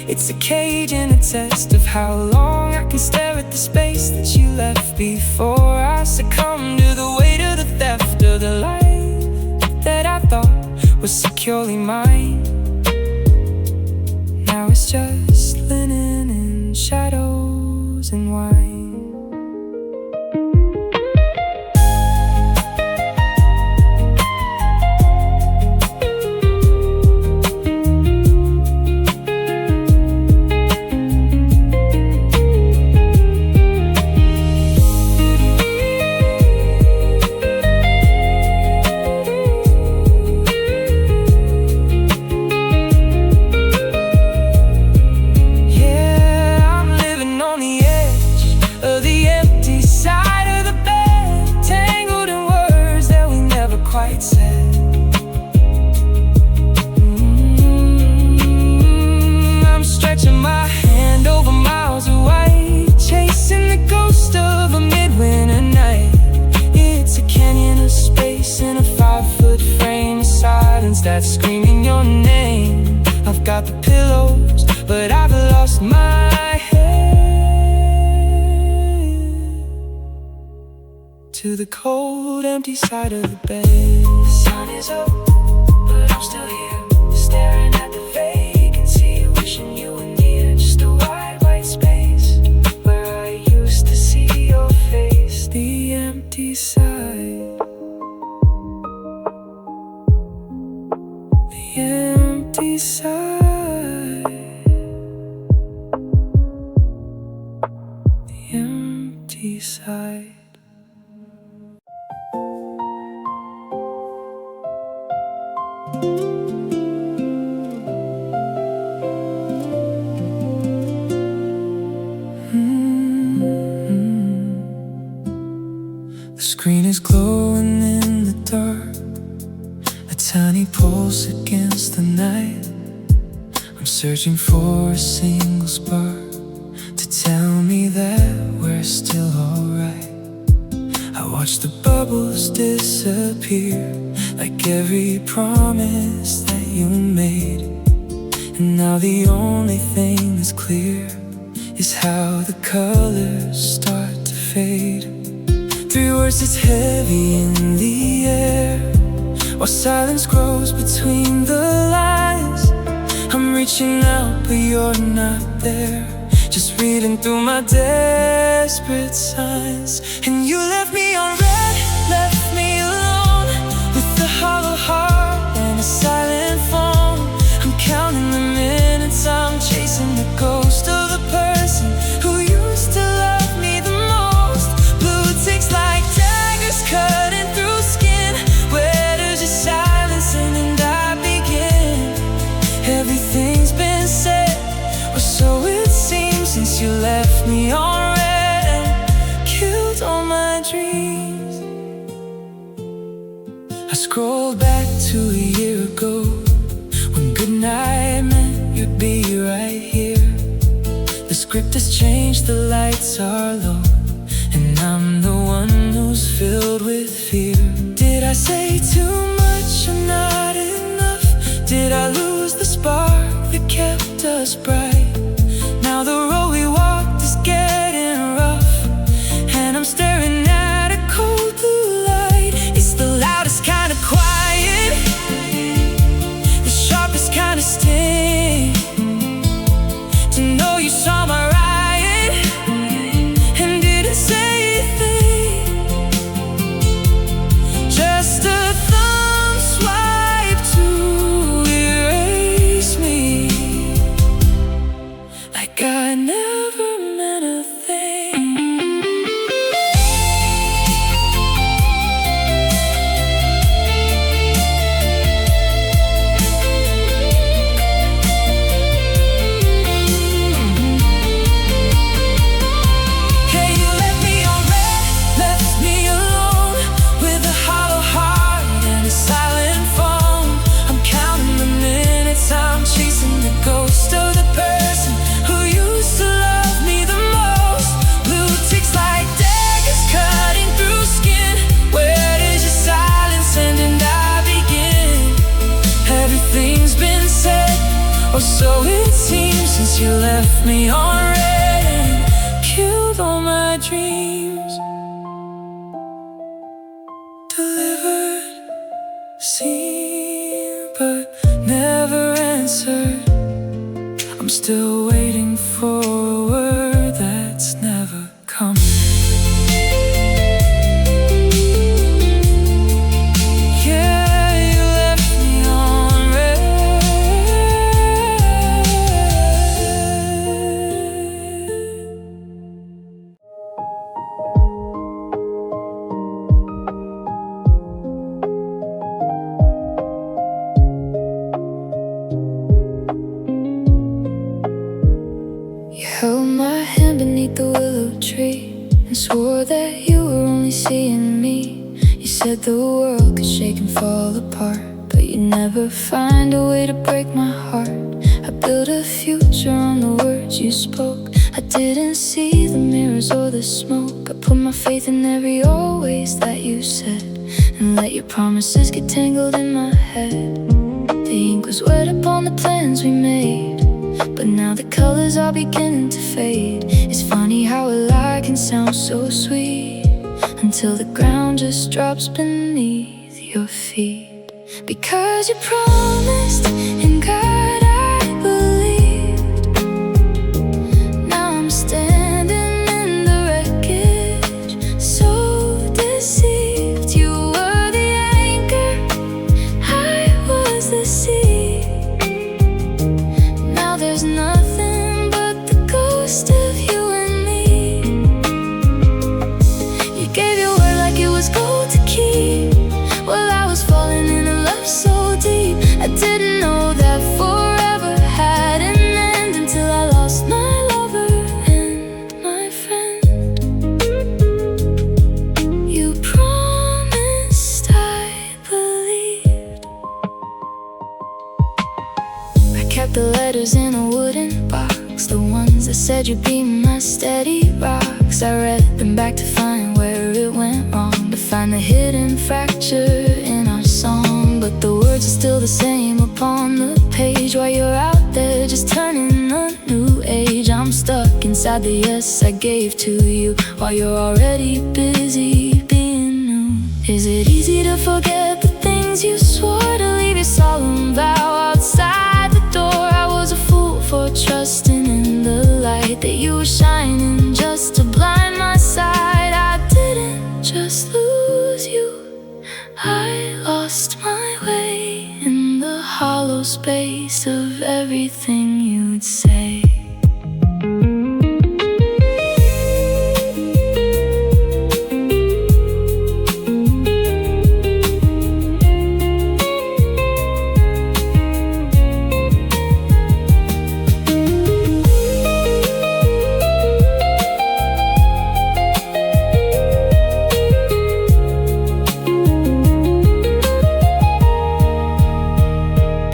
it's a cage and a test of how long I can stare at the space that you left before I succumb to the weight of the theft of the life was securely mine. Now it's just linen and shadows and wine. I'm stretching my hand over miles away, chasing the ghost of a midwinter night. It's a canyon of space in a 5-foot frame of silence that's screaming your name. I've got the pillows, but I've lost my head to the cold, empty side of the bed. The sun is up, but I'm still here, staring at the vacancy, wishing you were near. Just a wide, white space where I used to see your face. The empty side, the empty side, the empty side. The screen is glowing in the dark, a tiny pulse against the night. I'm searching for a single spark to tell me that we're still alright. I watch the bubbles disappear, like every promise that you made. And now the only thing that's clear is how the colors start to fade. 3 words that's heavy in the air, while silence grows between the lines. I'm reaching out but you're not there, just reading through my desperate signs. And you left me on red, left me alone, with a hollow heart and a silent phone. I'm counting the minutes, I'm chasing the ghost of the person who used to love me the most. Blue ticks like daggers cutting through skin. Where does your silence end and I begin? Everything's been said, or so it seems, since you left me on red and killed all my dreams. I scrolled back to a year ago, when goodnight meant you'd be right here. The script has changed, the lights are low, and I'm the one who's filled with fear. Did I say too much or not enough? Did I lose the spark that kept us bright? Now the road we walked is getting rough, and I'm staring at a cold blue light. It's the loudest kind of quiet, the sharpest kind of sting. To know you saw my riot and didn't say a thing, just a thumb swipe to erase me, like I never meant a thing. Yeah, you left me on red, left me alone, with a hollow heart and a silent phone. I'm counting the minutes, I'm chasing the ghost of the person who used to love me the most. Blue ticks like daggers cutting through skin. Where does your silence end and I begin? Everything's been said, or so it seems, since you left me on red and killed all my dreams. Delivered, seen, answered. I'm still waiting for a word that's never come. You held my hand beneath the willow tree and swore that you were only seeing me. You said the world could shake and fall apart, but you'd never find a way to break my heart. I built a future on the words you spoke. I didn't see the mirrors or the smoke. I put my faith in every always that you said, and let your promises get tangled in my head. The ink was wet upon the plans we made, but now the colors are beginning to fade. It's funny how a lie can sound so sweet until the ground just drops beneath your feet. Because you promised, in God I believed. Now I'm standing in the wreckage, so deceived. You were the anchor, I was the sea. Now there's nothing but the ghost of you and me. You gave your word like it was gold to keep. Well, I was falling in a love so deep. I didn't know that forever had an end until I lost my lover and my friend. You promised, I believed. I kept the letters in a wooden box, the ones that said you'd be my steady rocks. I read them back to find where it went wrong, to find the hidden fracture in our song. But the words are still the same upon the page, while you're out there just turning a new age. I'm stuck inside the yes I gave to you, while you're already busy being new. Is it easy to forget the things you swore, to leave your solemn vow outside the door? I was a fool for trusting in the light that you were shining just to blind my sight. I didn't just lose you, I lost my way in the hollow space of everything you'd say.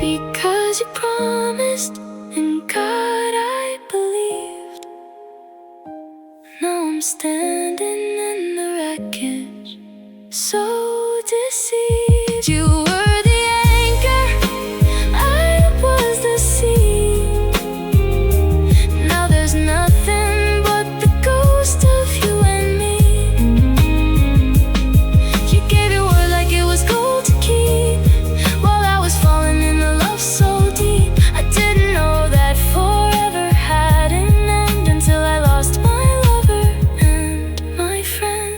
Because you promised, in God I believed. Now I'm standing in the wreckage, so deceived. You were the anchor, I was the sea. Now there's nothing but the ghost of you and me. You gave your word like it was gold to keep, while I was falling in a love so deep. I didn't know that forever had an end until I lost my lover and my friend.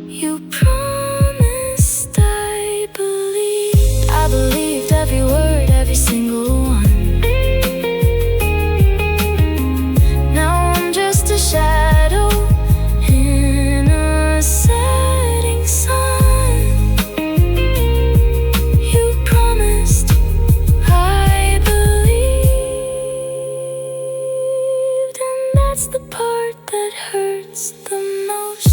You promised, I believed. I believed every word, every single one. Now I'm just a shadow in a setting sun. You promised, I believed, and that's the part that hurts the most.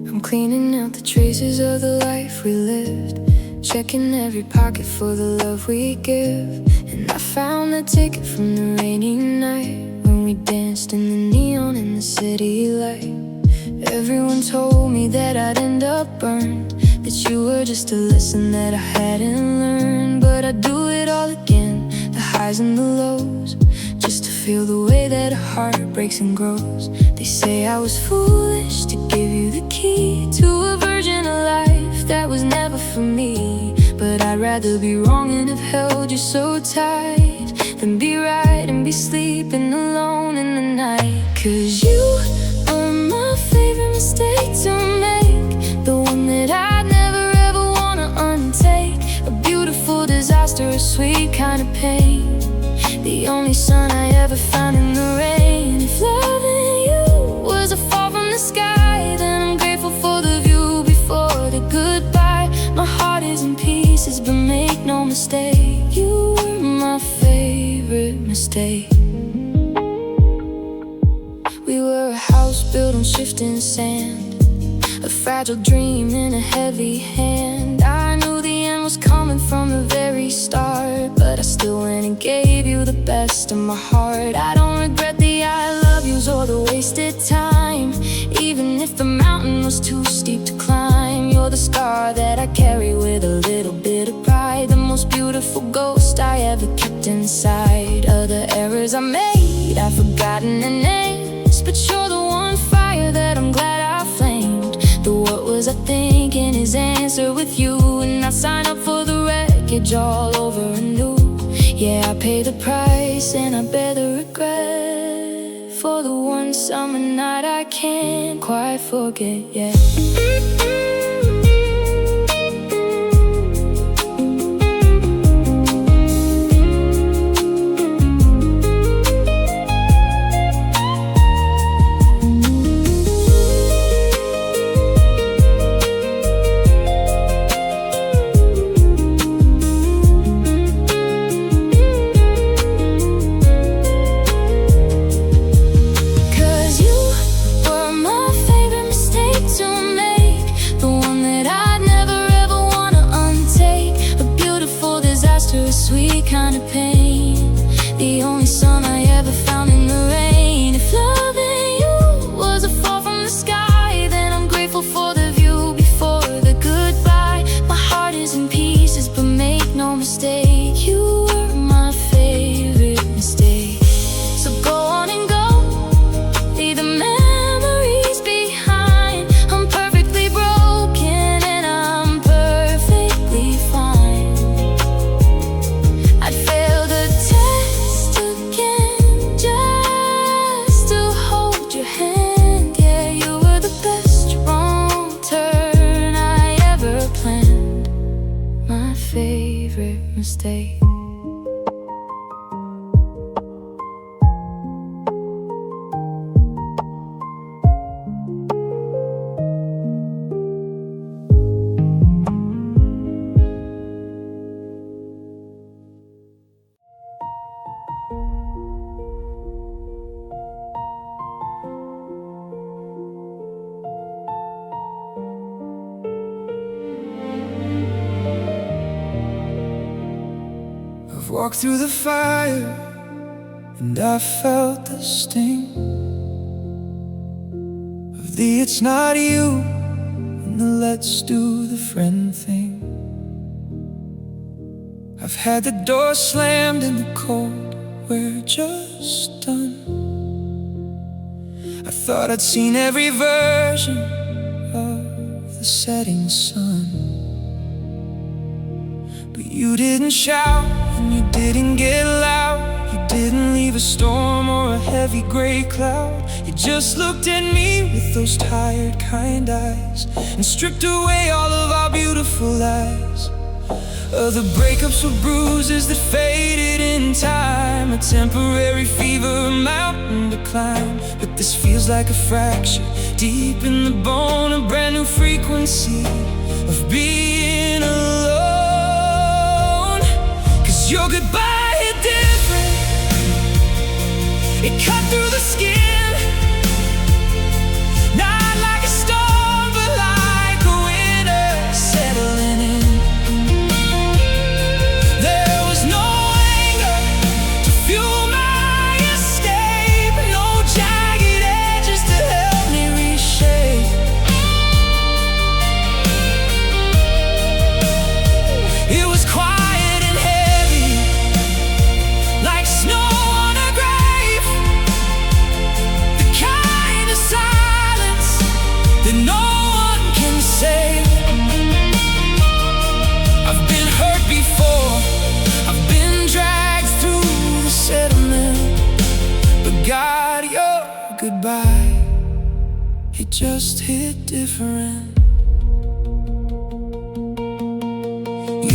I'm cleaning out the traces of the life we lived, checking every pocket for the love we give. And I found the ticket from the rainy night when we danced in the neon in the city light. Everyone told me that I'd end up burned, that you were just a lesson that I hadn't learned. But I'd do it all again, the highs and the lows, just to feel the way that a heart breaks and grows. They say I was foolish to give you the key to a version of life that was never for me. But I'd rather be wrong and have held you so tight than be right and be sleeping alone in the night. 'Cause you are my favorite mistake to make, the one that I'd never ever wanna untake. A beautiful disaster, a sweet kind of pain, the only sun I ever found in the rain. If loving you was a fall from the sky, then I'm grateful for the view before the goodbye. My heart is in pieces, but make no mistake, you were my favorite mistake. We were a house built on shifting sand, a fragile dream in a heavy hand. I knew the end was coming from the very start, but I still went and gave you the best of my heart. I don't regret the I love yous or the wasted time, even if the mountain was too steep to climb. You're the scar that I carry with a little bit of pride, the most beautiful ghost I ever kept inside. Other errors I made, I've forgotten the names, but you're the one fire that I'm glad I flamed. The what was I thinking is answered with you, and I sign up for the wreckage all over anew. Yeah, I pay the price and I bear the regret for the one summer night I can't quite forget yet. Sweet kind of pain, the only sun I ever found in the rain. If loving you was a fall from the sky, then I'm grateful for the view before the goodbye. My heart is in pieces, but make no mistake, you were my favorite mistake. So go on and go, leave the memories behind. I'm perfectly broken and I'm perfectly fine. I'd fail the test again just to hold your hand. Yeah, you were the best wrong turn I ever planned, my favorite mistake. I've walked through the fire and I felt the sting of the it's not you and the let's do the friend thing. I've had the door slammed in the cold, we're just done. I thought I'd seen every version of the setting sun, but you didn't shout and you didn't get loud. You didn't leave a storm or a heavy gray cloud. You just looked at me with those tired kind eyes and stripped away all of our beautiful lies. The breakups were bruises that faded in time, a temporary fever, a mountain to climb. But this feels like a fracture deep in the bone, a brand new frequency of being alone. 'Cause your goodbye hit different, it cut through the skin. Not like a storm, but like a winter settling in. just hit different.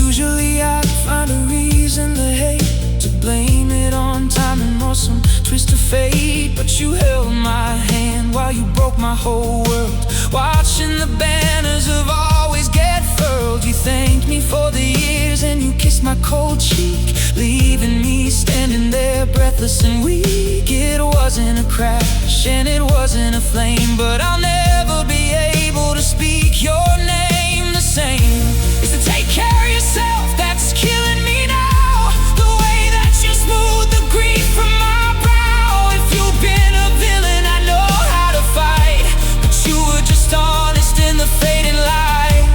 Usually I find a reason to hate, to blame it on timing or some twist of fate. But you held my hand while you broke my whole world, watching the banners of always get furled. You thanked me for the years and you kissed my cold cheek, leaving me standing there breathless and weak. It wasn't a crash and it wasn't a flame, but I'll never be able to speak your name the same. Is to take care of yourself, that's killing me now. The way that you smooth the grief from my brow. If you've been a villain, I know how to fight, but you were just honest in the fading light.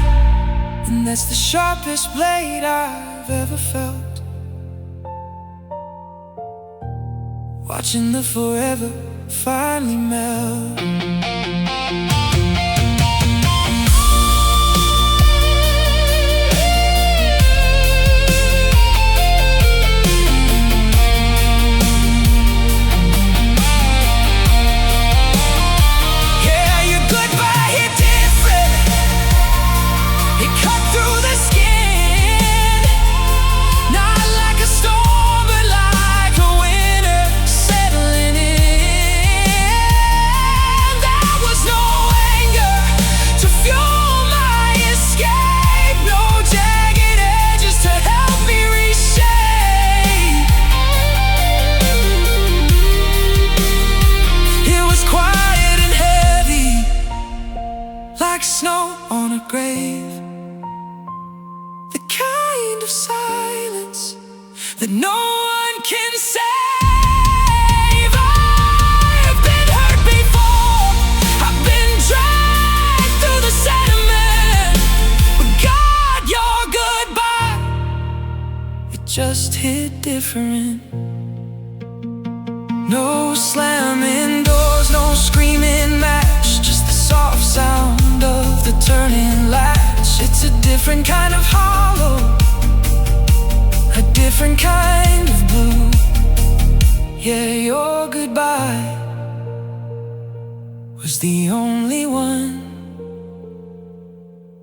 And that's the sharpest blade I've ever felt, watching the forever finally melt. Like snow on a grave, the kind of silence that no one can save. I've been hurt before, I've been dragged through the sediment, but God, your goodbye, it just hit different. No slamming doors, no screaming match, just the soft sound of the turning latch. It's a different kind of hollow, a different kind of blue. Yeah, your goodbye was the only one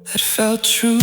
that felt true.